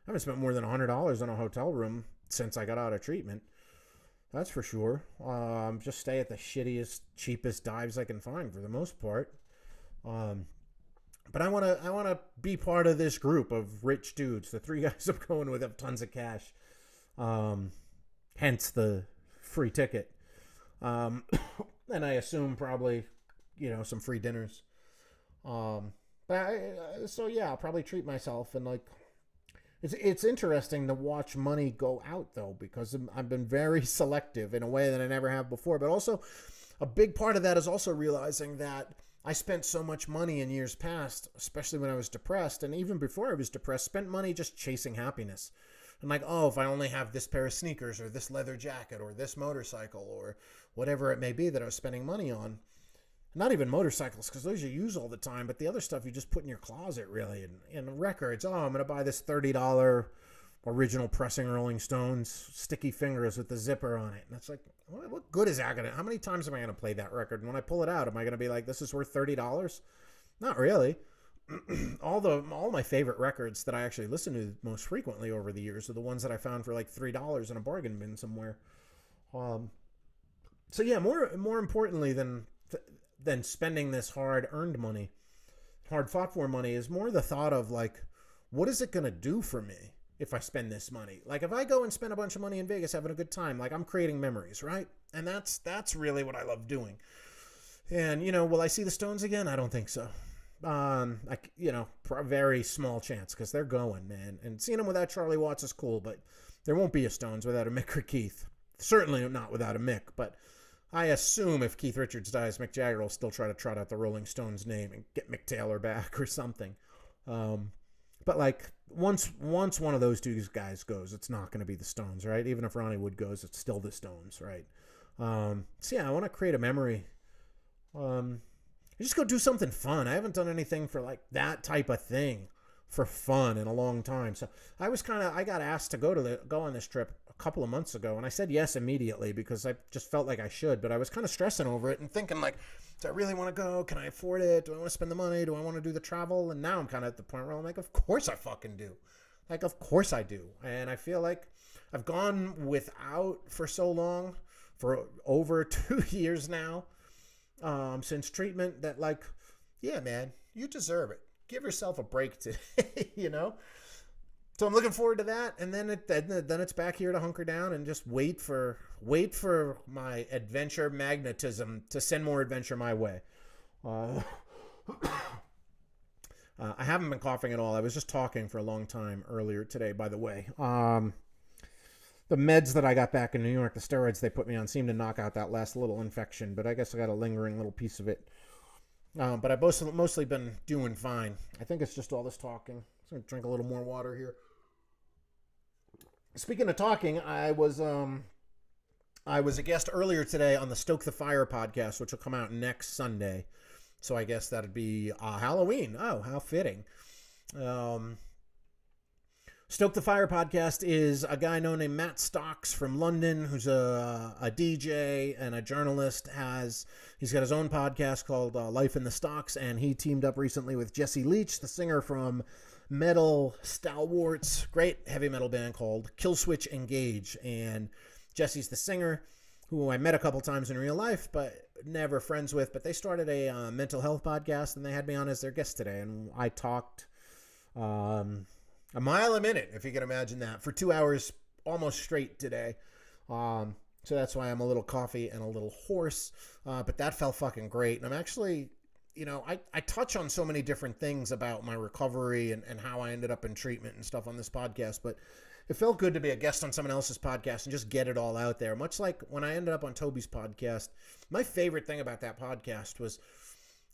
more than $100 on a hotel room since I got out of treatment. That's for sure. Just stay at the shittiest, cheapest dives I can find for the most part. But I want to be part of this group of rich dudes. The 3 guys I'm going with have tons of cash. Hence the free ticket. And I assume probably, you know, some free dinners. So yeah, I'll probably treat myself. And like, it's interesting to watch money go out though, because I've been very selective in a way that I never have before. But also a big part of that is also realizing that I spent so much money in years past, especially when I was depressed, and even before I was depressed, spent money just chasing happiness. I'm like, oh, if I only have this pair of sneakers or this leather jacket or this motorcycle or whatever it may be that I was spending money on. Not even motorcycles, because those you use all the time, but the other stuff you just put in your closet, really. And records, oh, I'm going to buy this $30 original pressing Rolling Stones, Sticky Fingers with the zipper on it. And it's like, what good is that going to, how many times am I going to play that record? And when I pull it out, am I going to be like, this is worth $30? Not really. all my favorite records that I actually listen to most frequently over the years are the ones that I found for like $3 in a bargain bin somewhere. So yeah, more importantly than spending this hard-earned money, hard-fought-for money, is more the thought of like, what is it going to do for me if I spend this money? Like, if I go and spend a bunch of money in Vegas having a good time, like, I'm creating memories, right? And that's really what I love doing. And, you know, will I see the Stones again? I don't think so. Very small chance, because they're going, man. And seeing them without Charlie Watts is cool, but there won't be a Stones without a Mick or Keith. Certainly not without a Mick, but I assume if Keith Richards dies, Mick Jagger will still try to trot out the Rolling Stones name and get Mick Taylor back or something. But like, once one of those two guys goes, it's not going to be the Stones, right? Even if Ronnie Wood goes, it's still the Stones, right? So yeah, I want to create a memory. Just go do something fun. I haven't done anything for like that type of thing for fun in a long time. So I got asked to go on this trip a couple of months ago, and I said yes immediately because I just felt like I should, but I was kind of stressing over it and thinking like, do I really want to go? Can I afford it? Do I want to spend the money? Do I want to do the travel? And now I'm kind of at the point where I'm like, of course I fucking do. Like, of course I do. And I feel like I've gone without for so long, for over 2 years now, since treatment, that like, yeah, man, you deserve it. Give yourself a break today, you know? So I'm looking forward to that, and then it's back here to hunker down and just wait for my adventure magnetism to send more adventure my way. I haven't been coughing at all. I was just talking for a long time earlier today, by the way. The meds that I got back in New York, the steroids they put me on, seemed to knock out that last little infection, but I guess I got a lingering little piece of it. But I've mostly been doing fine. I think it's just all this talking. I'm going to drink a little more water here. Speaking of talking, I was a guest earlier today on the Stoke the Fire podcast, which will come out next Sunday. So I guess that'd be Halloween. Oh, how fitting. Stoke the Fire podcast is a guy known named Matt Stocks from London, who's a DJ and a journalist. He's got his own podcast called Life in the Stocks, and he teamed up recently with Jesse Leach, the singer from metal stalwarts, great heavy metal band called Killswitch Engage. And Jesse's the singer, who I met a couple times in real life, but never friends with. But they started a mental health podcast, and they had me on as their guest today. And I talked a mile a minute, if you can imagine that, for 2 hours almost straight today. So that's why I'm a little coffee and a little hoarse. But that felt fucking great. And I'm actually, you know, I touch on so many different things about my recovery and how I ended up in treatment and stuff on this podcast. But it felt good to be a guest on someone else's podcast and just get it all out there. Much like when I ended up on Toby's podcast, my favorite thing about that podcast was,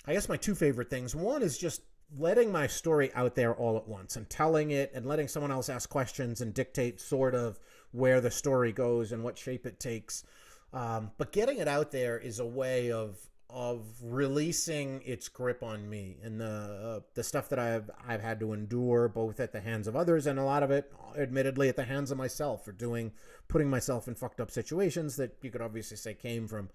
I guess my two favorite things. One is just letting my story out there all at once and telling it and letting someone else ask questions and dictate sort of where the story goes and what shape it takes. But getting it out there is a way of releasing its grip on me and the stuff that I've had to endure, both at the hands of others and a lot of it, admittedly, at the hands of myself, for putting myself in fucked up situations that you could obviously say came from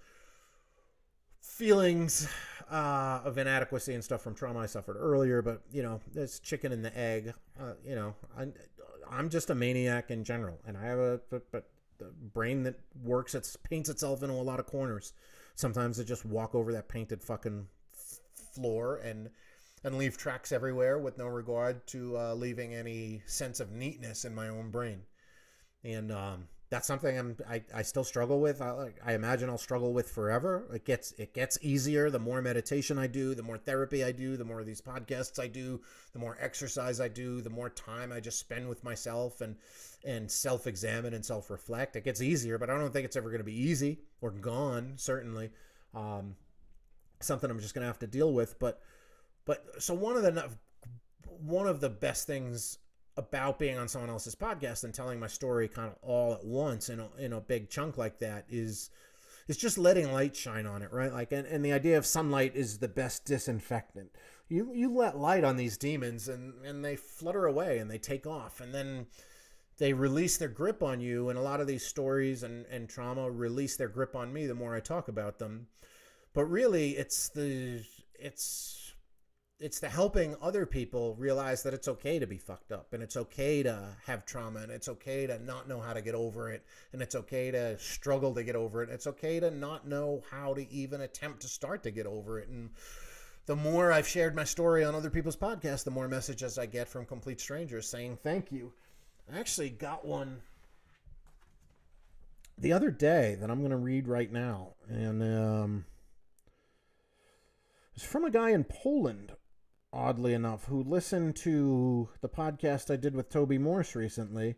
feelings of inadequacy and stuff from trauma I suffered earlier. But, you know, there's chicken and the egg. You know, I'm just a maniac in general, and I have a brain that paints itself into a lot of corners. Sometimes I just walk over that painted fucking floor and leave tracks everywhere with no regard to leaving any sense of neatness in my own brain. And that's something I still struggle with. I imagine I'll struggle with forever. It gets easier the more meditation I do, the more therapy I do, the more of these podcasts I do, the more exercise I do, the more time I just spend with myself and self-examine and self-reflect. It gets easier, but I don't think it's ever going to be easy or gone, certainly. Something I'm just going to have to deal with. But so one of the best things about being on someone else's podcast and telling my story kind of all at once in a big chunk like that is just letting light shine on it, right? Like, and the idea of sunlight is the best disinfectant. You let light on these demons and they flutter away and they take off, and then they release their grip on you. And a lot of these stories and trauma release their grip on me the more I talk about them. But really, it's the helping other people realize that it's okay to be fucked up, and it's okay to have trauma, and it's okay to not know how to get over it, and it's okay to struggle to get over it. It's okay to not know how to even attempt to start to get over it. And the more I've shared my story on other people's podcasts, the more messages I get from complete strangers saying thank you. I actually got one the other day that I'm going to read right now, and it's from a guy in Poland, oddly enough, who listened to the podcast I did with Toby Morse recently.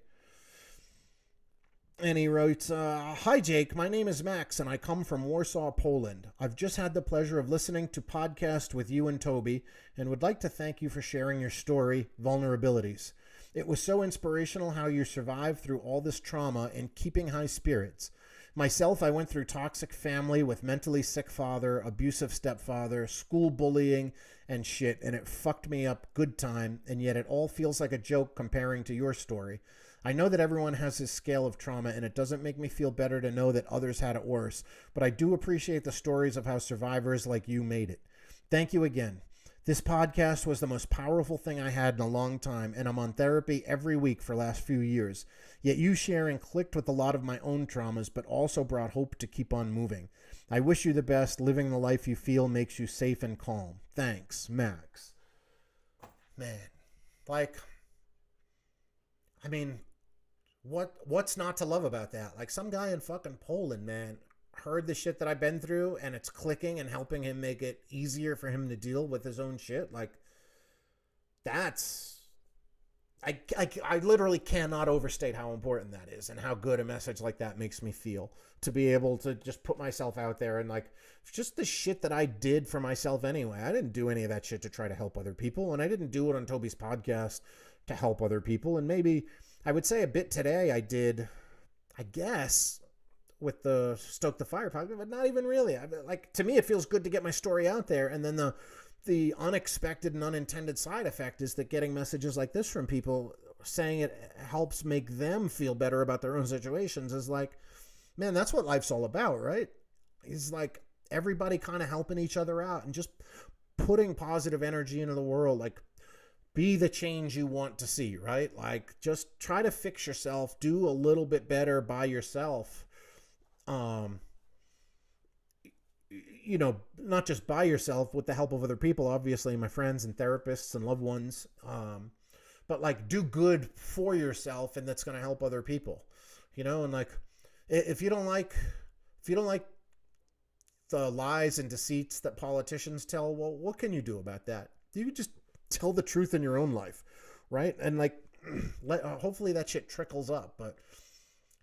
And he writes, "Hi, Jake. My name is Max, and I come from Warsaw, Poland. I've just had the pleasure of listening to podcast with you and Toby, and would like to thank you for sharing your story, vulnerabilities. It was so inspirational how you survived through all this trauma and keeping high spirits. Myself, I went through toxic family with mentally sick father, abusive stepfather, school bullying, and shit, and it fucked me up good time, and yet it all feels like a joke comparing to your story. I know that everyone has his scale of trauma, and it doesn't make me feel better to know that others had it worse, but I do appreciate the stories of how survivors like you made it. Thank you again. This podcast was the most powerful thing I had in a long time, and I'm on therapy every week for the last few years. Yet you sharing clicked with a lot of my own traumas, but also brought hope to keep on moving. I wish you the best. Living the life you feel makes you safe and calm. Thanks, Max. Man, like, I mean, what's not to love about that? Like, some guy in fucking Poland, man, heard the shit that I've been through, and it's clicking and helping him make it easier for him to deal with his own shit. Like, that's... I literally cannot overstate how important that is and how good a message like that makes me feel, to be able to just put myself out there and, like, just the shit that I did for myself anyway. I didn't do any of that shit to try to help other people, and I didn't do it on Toby's podcast to help other people. And maybe I would say a bit today I did, I guess, with the Stoke the Fire podcast, but not even really. Like, to me, it feels good to get my story out there, and then the unexpected and unintended side effect is that getting messages like this from people saying it helps make them feel better about their own situations is like, man, that's what life's all about, right? It's like everybody kind of helping each other out and just putting positive energy into the world. Like, be the change you want to see, right? Like, just try to fix yourself, do a little bit better by yourself. You know, not just by yourself, with the help of other people, obviously, my friends and therapists and loved ones. But, like, do good for yourself, and that's going to help other people, you know? And, like, if you don't like the lies and deceits that politicians tell, well, what can you do about that? You just tell the truth in your own life, right? And, like, hopefully that shit trickles up. But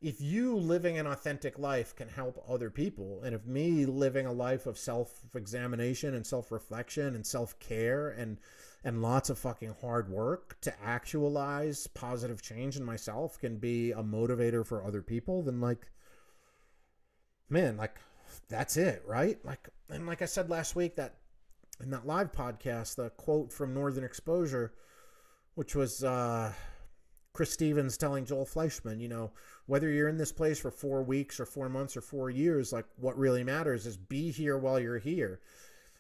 if you living an authentic life can help other people, and if me living a life of self-examination and self-reflection and self-care and lots of fucking hard work to actualize positive change in myself can be a motivator for other people, then, like, man, like, that's it, right? Like, and like I said last week, that in that live podcast, the quote from Northern Exposure, which was Chris Stevens telling Joel Fleischman, you know, whether you're in this place for 4 weeks or 4 months or 4 years, like, what really matters is be here while you're here.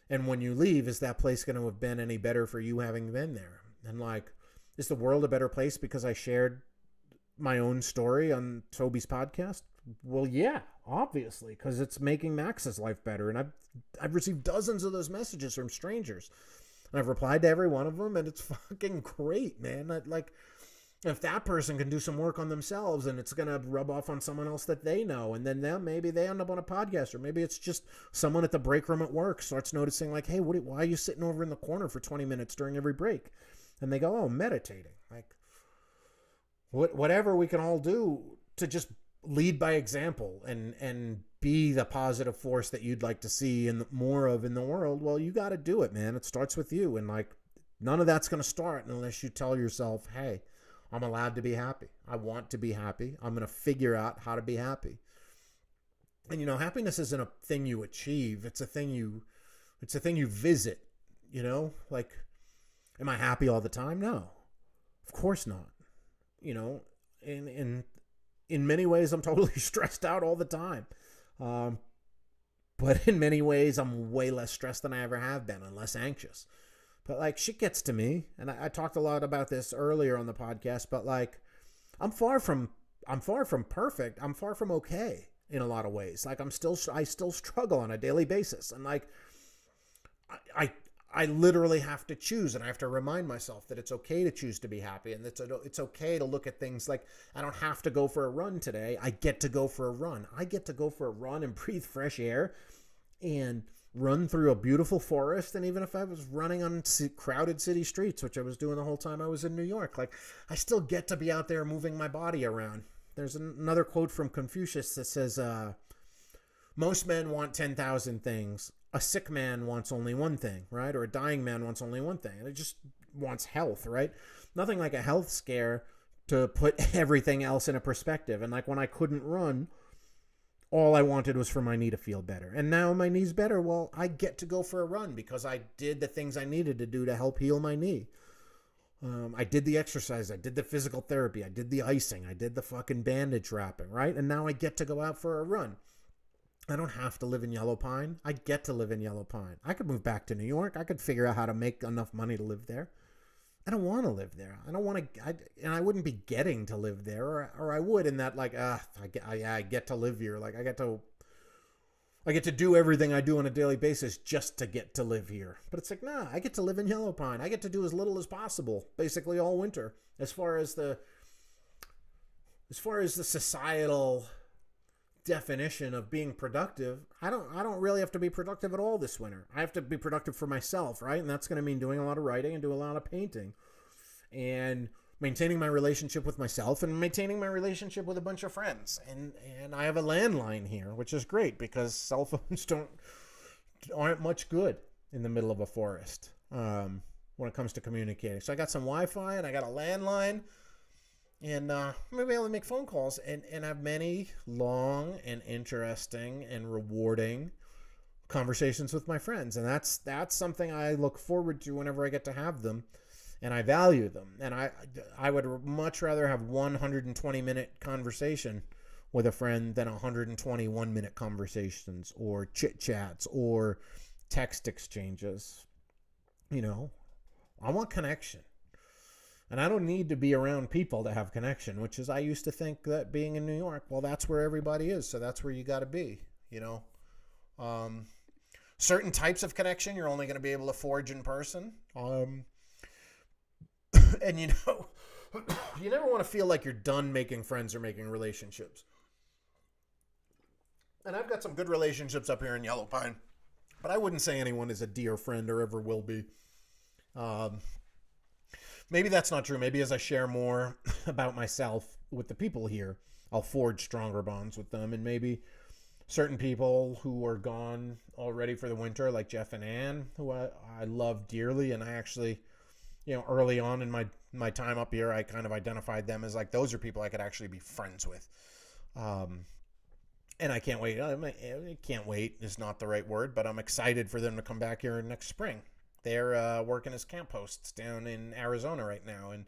And when you leave, is that place going to have been any better for you having been there? And, like, is the world a better place because I shared my own story on Toby's podcast? Well, yeah, obviously, because it's making Max's life better. And I've received dozens of those messages from strangers. And I've replied to every one of them, and it's fucking great, man. Like, if that person can do some work on themselves, and it's going to rub off on someone else that they know, and then maybe they end up on a podcast, or maybe it's just someone at the break room at work starts noticing, like, hey, why are you sitting over in the corner for 20 minutes during every break? And they go, oh, meditating. Like, whatever we can all do to just lead by example and be the positive force that you'd like to see and more of in the world. Well, you got to do it, man. It starts with you. And, like, none of that's going to start unless you tell yourself, hey, I'm allowed to be happy. I want to be happy. I'm going to figure out how to be happy. And, you know, happiness isn't a thing you achieve. It's a thing you visit, you know? Like, am I happy all the time? No, of course not. You know, in many ways, I'm totally stressed out all the time. But in many ways, I'm way less stressed than I ever have been and less anxious. But, like, shit gets to me, and I talked a lot about this earlier on the podcast, but, like, I'm far from perfect. I'm far from okay in a lot of ways. Like, I still struggle on a daily basis. And, like, I literally have to choose, and I have to remind myself that it's okay to choose to be happy, and it's okay to look at things like, I don't have to go for a run today. I get to go for a run. I get to go for a run and breathe fresh air and run through a beautiful forest. And even if I was running on crowded city streets, which I was doing the whole time I was in New York, like, I still get to be out there moving my body around. There's another quote from Confucius that says, most men want 10,000 things. A sick man wants only one thing, right? Or a dying man wants only one thing. And it just wants health, right? Nothing like a health scare to put everything else in a perspective. And, like, when I couldn't run, all I wanted was for my knee to feel better. And now my knee's better. Well, I get to go for a run because I did the things I needed to do to help heal my knee. I did the exercise. I did the physical therapy. I did the icing. I did the fucking bandage wrapping, right? And now I get to go out for a run. I don't have to live in Yellow Pine. I get to live in Yellow Pine. I could move back to New York. I could figure out how to make enough money to live there. I don't want to live there. I don't want to, and I wouldn't be getting to live there, or I would in that, like, I get to live here. Like, I get to do everything I do on a daily basis just to get to live here. But it's like, nah, I get to live in Yellow Pine. I get to do as little as possible, basically all winter. As far as the societal definition of being productive, I don't really have to be productive at all this winter. I have to be productive for myself, right? And that's going to mean doing a lot of writing and doing a lot of painting and maintaining my relationship with myself and maintaining my relationship with a bunch of friends. And I have a landline here, which is great because cell phones aren't much good in the middle of a forest when it comes to communicating. So I got some Wi-Fi and I got a landline. And maybe be able to make phone calls and have many long and interesting and rewarding conversations with my friends. And that's something I look forward to whenever I get to have them. And I value them. And I would much rather have 120-minute conversation with a friend than 121-minute conversations or chit-chats or text exchanges. You know, I want connection. And I don't need to be around people to have connection, which is I used to think that being in New York, well, that's where everybody is. So that's where you got to be, you know. Certain types of connection you're only going to be able to forge in person. And, you know, you never want to feel like you're done making friends or making relationships. And I've got some good relationships up here in Yellow Pine, but I wouldn't say anyone is a dear friend or ever will be. Maybe that's not true. Maybe as I share more about myself with the people here, I'll forge stronger bonds with them. And maybe certain people who are gone already for the winter, like Jeff and Ann, who I love dearly. And I actually, you know, early on in my time up here, I kind of identified them as like, those are people I could actually be friends with. And I can't wait. I can't wait is not the right word, but I'm excited for them to come back here next spring. They're working as camp hosts down in Arizona right now. And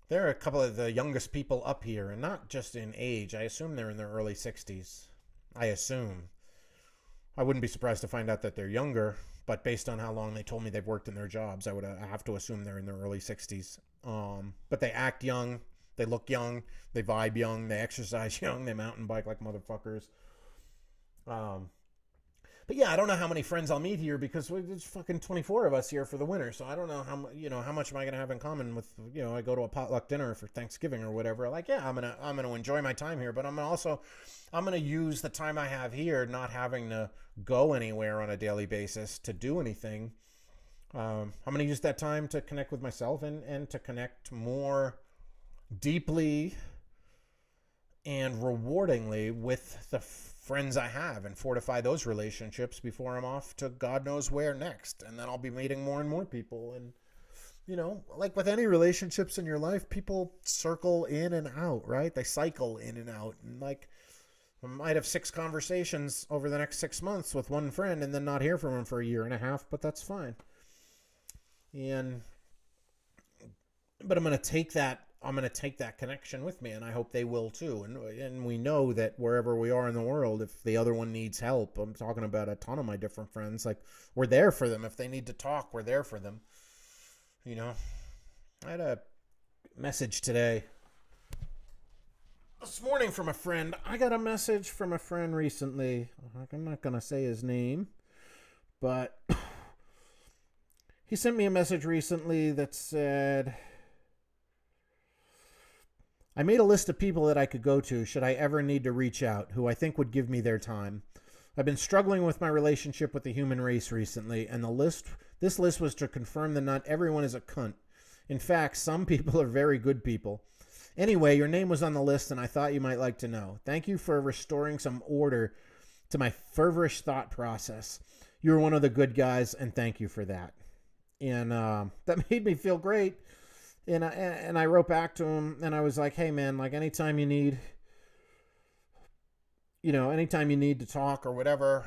they're a couple of the youngest people up here, and not just in age. I assume they're in their early 60s. I assume. I wouldn't be surprised to find out that they're younger, but based on how long they told me they've worked in their jobs, I would have to assume they're in their early 60s. But they act young. They look young. They vibe young. They exercise young. They mountain bike like motherfuckers. But yeah, I don't know how many friends I'll meet here because there's fucking 24 of us here for the winter. So I don't know how much am I going to have in common with, I go to a potluck dinner for Thanksgiving or whatever. Like, yeah, I'm going to enjoy my time here, but I'm going to use the time I have here, not having to go anywhere on a daily basis to do anything. I'm going to use that time to connect with myself and to connect more deeply and rewardingly with the friends I have and fortify those relationships before I'm off to God knows where next. And then I'll be meeting more and more people. And, like with any relationships in your life, people circle in and out, right? They cycle in and out. And like, I might have 6 conversations over the next 6 months with one friend and then not hear from him for a year and a half, but that's fine. But I'm going to take that connection with me, and I hope they will too. And we know that wherever we are in the world, if the other one needs help, I'm talking about a ton of my different friends, like, we're there for them. If they need to talk, we're there for them. I had a message today. This morning from a friend. I got a message from a friend recently. I'm not going to say his name, but he sent me a message recently that said, I made a list of people that I could go to should I ever need to reach out, who I think would give me their time. I've been struggling with my relationship with the human race recently, and this list was to confirm that not everyone is a cunt. In fact, some people are very good people. Anyway, your name was on the list, and I thought you might like to know. Thank you for restoring some order to my feverish thought process. You're one of the good guys, and thank you for that. And that made me feel great. And I wrote back to him, and I was like, hey, man, like, anytime you need anytime you need to talk or whatever,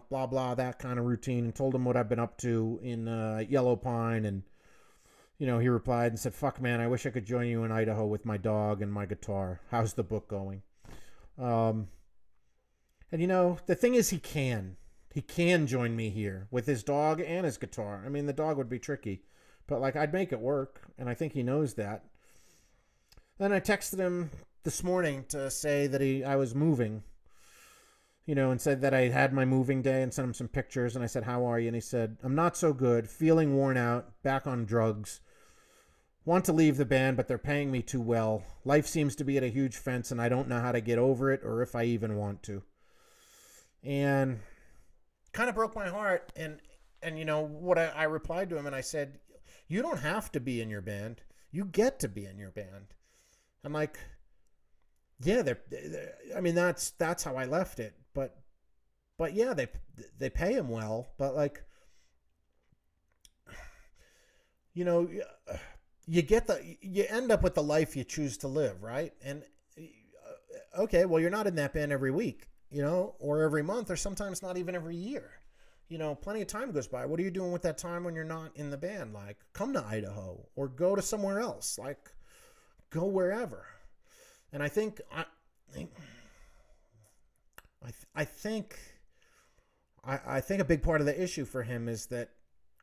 blah, blah, that kind of routine, and told him what I've been up to in Yellow Pine. And, he replied and said, fuck, man, I wish I could join you in Idaho with my dog and my guitar. How's the book going? And, the thing is, he can. He can join me here with his dog and his guitar. I mean, the dog would be tricky, but, I'd make it work, and I think he knows that. Then I texted him this morning to say that I was moving, and said that I had my moving day, and sent him some pictures. And I said, how are you? And he said, I'm not so good, feeling worn out, back on drugs. Want to leave the band, but they're paying me too well. Life seems to be at a huge fence, and I don't know how to get over it or if I even want to. And kind of broke my heart. And what I replied to him, and I said, you don't have to be in your band. You get to be in your band. I'm like, yeah, that's how I left it. But yeah, they pay him well, but you end up with the life you choose to live, right? And okay, well, you're not in that band every week, or every month, or sometimes not even every year. Plenty of time goes by. What are you doing with that time when you're not in the band? Come to Idaho or go to somewhere else. Go wherever. And I think I think a big part of the issue for him is that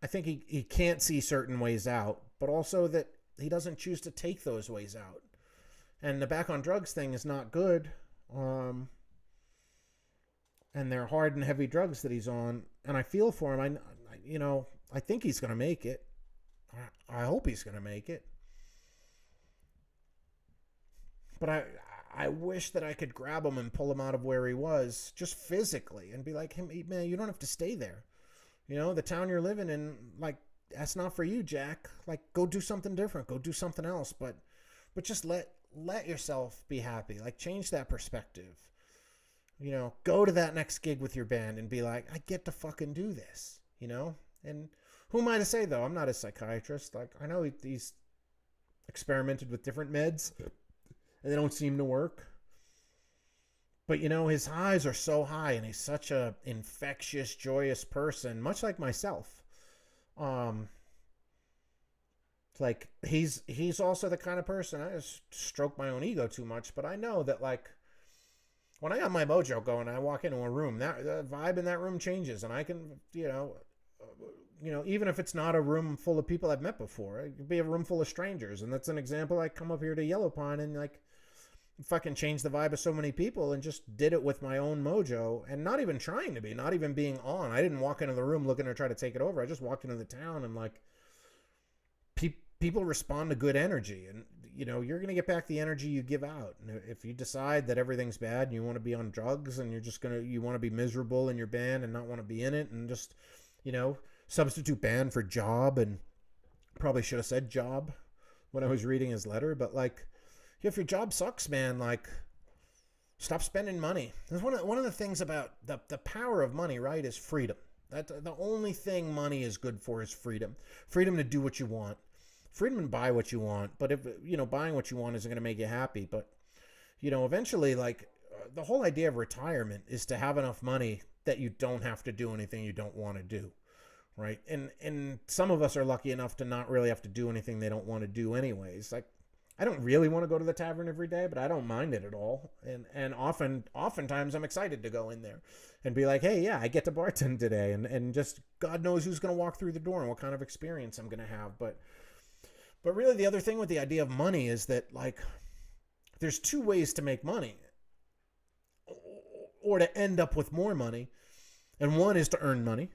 I think he can't see certain ways out, but also that he doesn't choose to take those ways out. And the back on drugs thing is not good. And they're hard and heavy drugs that he's on. And I feel for him. I think he's going to make it. I hope he's going to make it. But I wish that I could grab him and pull him out of where he was, just physically, and be like, hey, man, you don't have to stay there. The town you're living in, that's not for you, Jack. Go do something different. Go do something else. But just let yourself be happy. Change that perspective. Go to that next gig with your band and be like, I get to fucking do this. And who am I to say, though? I'm not a psychiatrist. I know he's experimented with different meds, and they don't seem to work. But, his highs are so high, and he's such a infectious, joyous person, much like myself. He's also the kind of person, I just stroke my own ego too much, but I know that, when I got my mojo going, I walk into a room, the vibe in that room changes, and I can, even if it's not a room full of people I've met before, it could be a room full of strangers. And that's an example. I come up here to Yellow Pine and fucking changed the vibe of so many people and just did it with my own mojo and not even trying to be, not even being on. I didn't walk into the room looking to try to take it over. I just walked into the town and people respond to good energy, and you're going to get back the energy you give out. And if you decide that everything's bad and you want to be on drugs and you want to be miserable in your band and not want to be in it and just, substitute band for job, and probably should have said job when I was reading his letter, but if your job sucks, man, stop spending money. There's one of the things about the power of money, right, is freedom. That the only thing money is good for is freedom. Freedom to do what you want. Freedom to buy what you want. But if buying what you want isn't going to make you happy, but eventually, the whole idea of retirement is to have enough money that you don't have to do anything you don't want to do. Right. And some of us are lucky enough to not really have to do anything they don't want to do anyways. I don't really want to go to the tavern every day, but I don't mind it at all. And oftentimes I'm excited to go in there and be like, hey, yeah, I get to bartend today. And just God knows who's going to walk through the door and what kind of experience I'm going to have. But really the other thing with the idea of money is that there's two ways to make money or to end up with more money. And one is to earn money,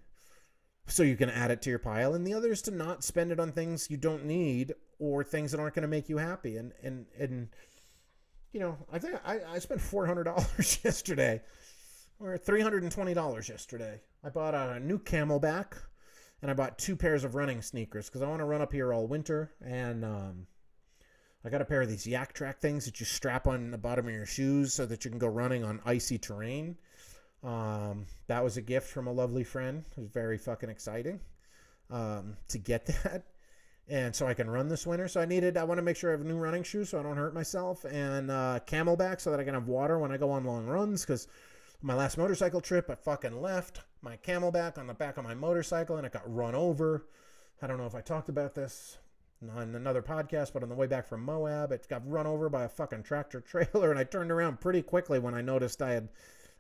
so you can add it to your pile, and the other is to not spend it on things you don't need or things that aren't going to make you happy. And I think I spent $400 yesterday, or $320 yesterday. I bought a new Camelback, and I bought 2 pairs of running sneakers because I want to run up here all winter. And I got a pair of these Yak Track things that you strap on the bottom of your shoes so that you can go running on icy terrain. That was a gift from a lovely friend. It was very fucking exciting to get that, and so I can run this winter. So I want to make sure I have new running shoes so I don't hurt myself, and Camelback so that I can have water when I go on long runs, because My last motorcycle trip, I fucking left my Camelback on the back of my motorcycle and it got run over. I don't know if I talked about this on another podcast, but on the way back from Moab, it got run over by a fucking tractor trailer, and I turned around pretty quickly when I noticed I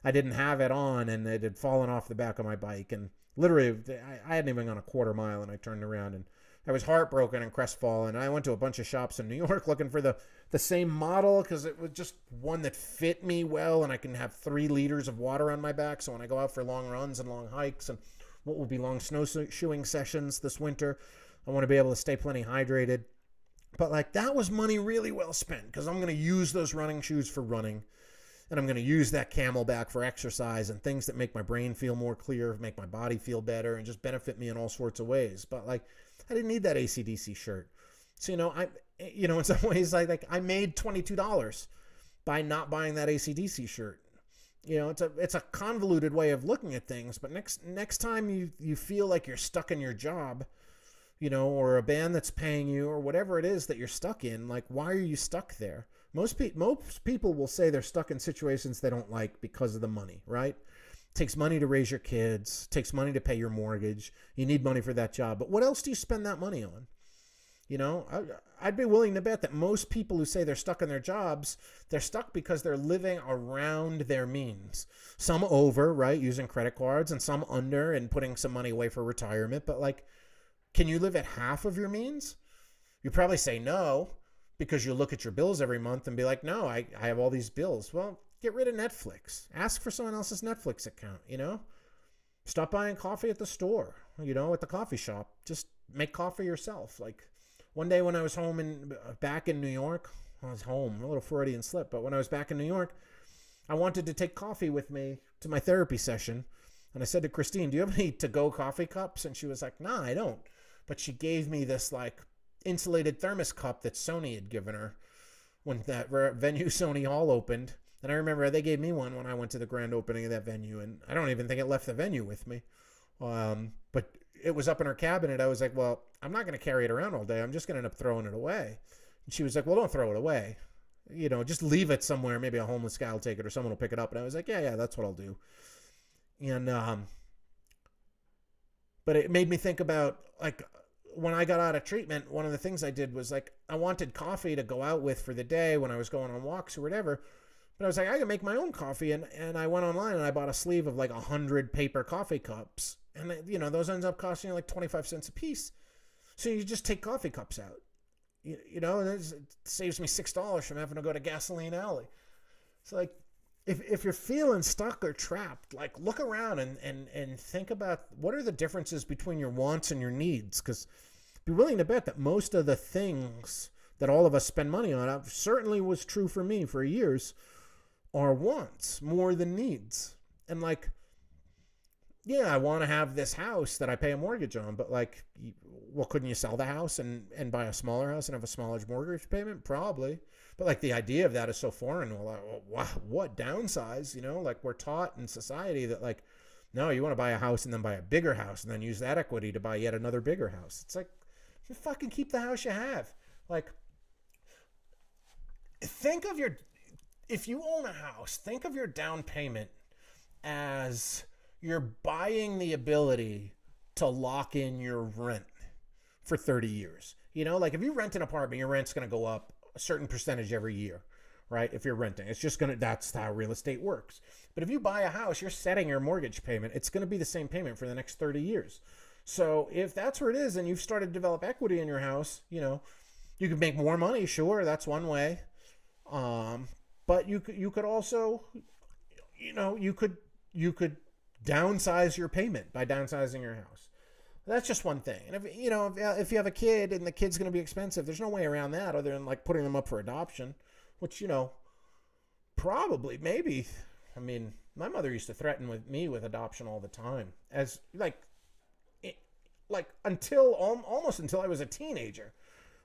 didn't have it on, and it had fallen off the back of my bike. And literally, I hadn't even gone a quarter mile, and I turned around, and I was heartbroken and crestfallen. I went to a bunch of shops in New York looking for the same model because it was just one that fit me well, and I can have 3 liters of water on my back. So when I go out for long runs and long hikes and what will be long snowshoeing sessions this winter, I want to be able to stay plenty hydrated. But like, that was money really well spent because I'm going to use those running shoes for running. And I'm going to use that Camelback for exercise and things that make my brain feel more clear, make my body feel better, and just benefit me in all sorts of ways. But like, I didn't need that AC/DC shirt. So, in some ways, like I made $22 by not buying that AC/DC shirt. It's a convoluted way of looking at things. But next time you feel like you're stuck in your job, or a band that's paying you, or whatever it is that you're stuck in, like, why are you stuck there? Most people will say they're stuck in situations they don't like because of the money, right? It takes money to raise your kids, it takes money to pay your mortgage. You need money for that job. But what else do you spend that money on? I'd be willing to bet that most people who say they're stuck in their jobs, they're stuck because they're living around their means. Some over, right, using credit cards, and some under and putting some money away for retirement. But like, can you live at half of your means? You probably say no, because you look at your bills every month and be like, no, I have all these bills. Well, get rid of Netflix. Ask for someone else's Netflix account, Stop buying coffee at the store, at the coffee shop. Just make coffee yourself. Like, one day when I was back in New York, I was home, a little Freudian slip, but when I was back in New York, I wanted to take coffee with me to my therapy session. And I said to Christine, do you have any to-go coffee cups? And she was like, nah, I don't. But she gave me this like insulated thermos cup that Sony had given her when that venue Sony Hall opened. And I remember they gave me one when I went to the grand opening of that venue, and I don't even think it left the venue with me. But it was up in her cabinet. I was like, well, I'm not going to carry it around all day. I'm just going to end up throwing it away. And she was like, well, don't throw it away. Just leave it somewhere. Maybe a homeless guy will take it or someone will pick it up. And I was like, yeah, that's what I'll do. And but it made me think about, like, when I got out of treatment, one of the things I did was, like, I wanted coffee to go out with for the day when I was going on walks or whatever. But I was like, I can make my own coffee. And I went online and I bought a sleeve of like 100 paper coffee cups. And, those ends up costing you like 25 cents a piece. So you just take coffee cups out. And it saves me $6 from having to go to Gasoline Alley. It's like, if you're feeling stuck or trapped, like, look around and think about what are the differences between your wants and your needs. Because be willing to bet that most of the things that all of us spend money on, certainly was true for me for years, are wants more than needs. And like, yeah, I want to have this house that I pay a mortgage on, but like, well, couldn't you sell the house and buy a smaller house and have a smaller mortgage payment? Probably. But like, the idea of that is so foreign. Well, what downsize? Like, we're taught in society that like, no, you want to buy a house and then buy a bigger house and then use that equity to buy yet another bigger house. It's like, you fucking keep the house you have. Like, if you own a house, think of your down payment as you're buying the ability to lock in your rent for 30 years. Like, if you rent an apartment, your rent's going to go up a certain percentage every year, right? If you're renting, that's how real estate works. But if you buy a house, you're setting your mortgage payment. It's going to be the same payment for the next 30 years. So if that's where it is and you've started to develop equity in your house, you could make more money. Sure. That's one way. But you could also, you could downsize your payment by downsizing your house. That's just one thing. And if you have a kid and the kid's going to be expensive, there's no way around that other than like putting them up for adoption, which, probably, maybe. I mean, my mother used to threaten me with adoption all the time, as almost until I was a teenager.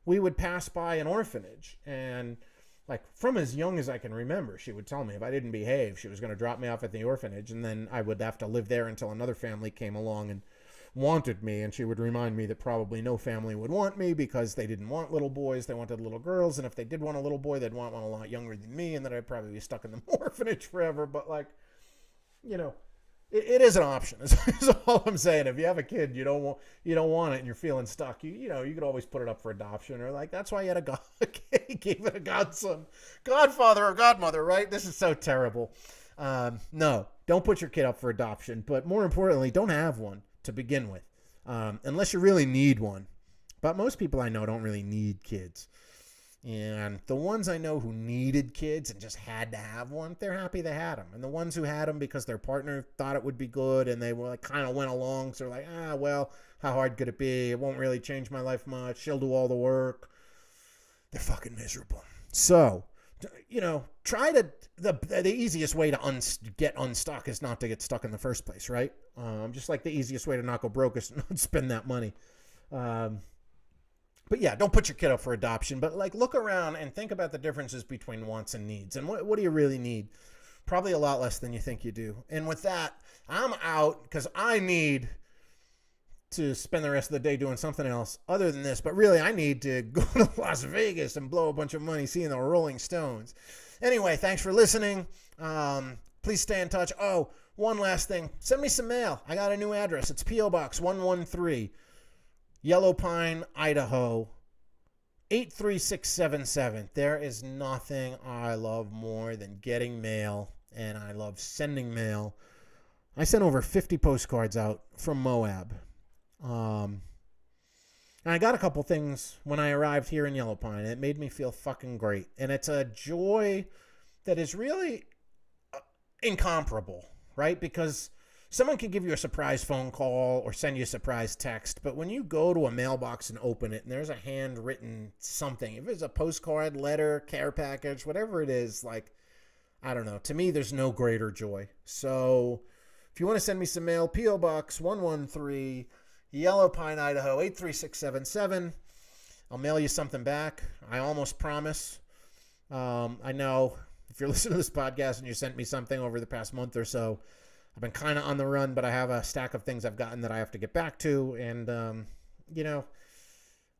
We would pass by an orphanage, and like, from as young as I can remember, she would tell me if I didn't behave, she was going to drop me off at the orphanage, and then I would have to live there until another family came along and wanted me. And she would remind me that probably no family would want me because they didn't want little boys, they wanted little girls, and if they did want a little boy, they'd want one a lot younger than me, and that I'd probably be stuck in the orphanage forever. But like, you know, it is an option. Is all I'm saying. If you have a kid, you don't want it, and you're feeling stuck. You know, you could always put it up for adoption, or like that's why you had gave it a godson, godfather or godmother, right? This is so terrible. No, don't put your kid up for adoption, but more importantly, don't have one to begin with, unless you really need one. But most people I know don't really need kids. And the ones I know who needed kids and just had to have one, they're happy they had them. And the ones who had them because their partner thought it would be good and they were like, kind of went along. So they're like, well, how hard could it be? It won't really change my life much. She'll do all the work. They're fucking miserable. So, you know, try to, the easiest way to get unstuck is not to get stuck in the first place, right? Just like the easiest way to not go broke is to not spend that money. But yeah, don't put your kid up for adoption. But like, look around and think about the differences between wants and needs. And what do you really need? Probably a lot less than you think you do. And with that, I'm out because I need to spend the rest of the day doing something else other than this. But really, I need to go to Las Vegas and blow a bunch of money seeing the Rolling Stones. Anyway, thanks for listening. Please stay in touch. Oh, one last thing. Send me some mail. I got a new address. It's P.O. Box 113. Yellow Pine, Idaho, 83677. There is nothing I love more than getting mail, and I love sending mail. I sent over 50 postcards out from Moab. And I got a couple things when I arrived here in Yellow Pine. It made me feel fucking great. And it's a joy that is really incomparable, right? Because someone can give you a surprise phone call or send you a surprise text, but when you go to a mailbox and open it and there's a handwritten something, if it's a postcard, letter, care package, whatever it is, like, I don't know. To me, there's no greater joy. So if you want to send me some mail, P.O. Box 113, Yellow Pine, Idaho, 83677. I'll mail you something back. I almost promise. I know if you're listening to this podcast and you sent me something over the past month or so, I've been kind of on the run, but I have a stack of things I've gotten that I have to get back to. And, you know,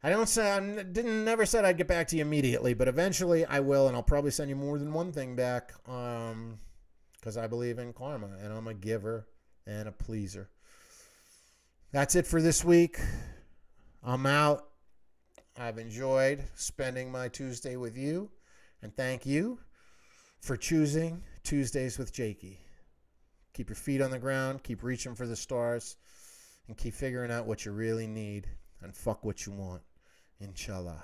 I never said I'd get back to you immediately, but eventually I will. And I'll probably send you more than one thing back. Because I believe in karma and I'm a giver and a pleaser. That's it for this week. I'm out. I've enjoyed spending my Tuesday with you. And thank you for choosing Tuesdays with Jakey. Keep your feet on the ground, keep reaching for the stars, and keep figuring out what you really need, and fuck what you want. Inshallah.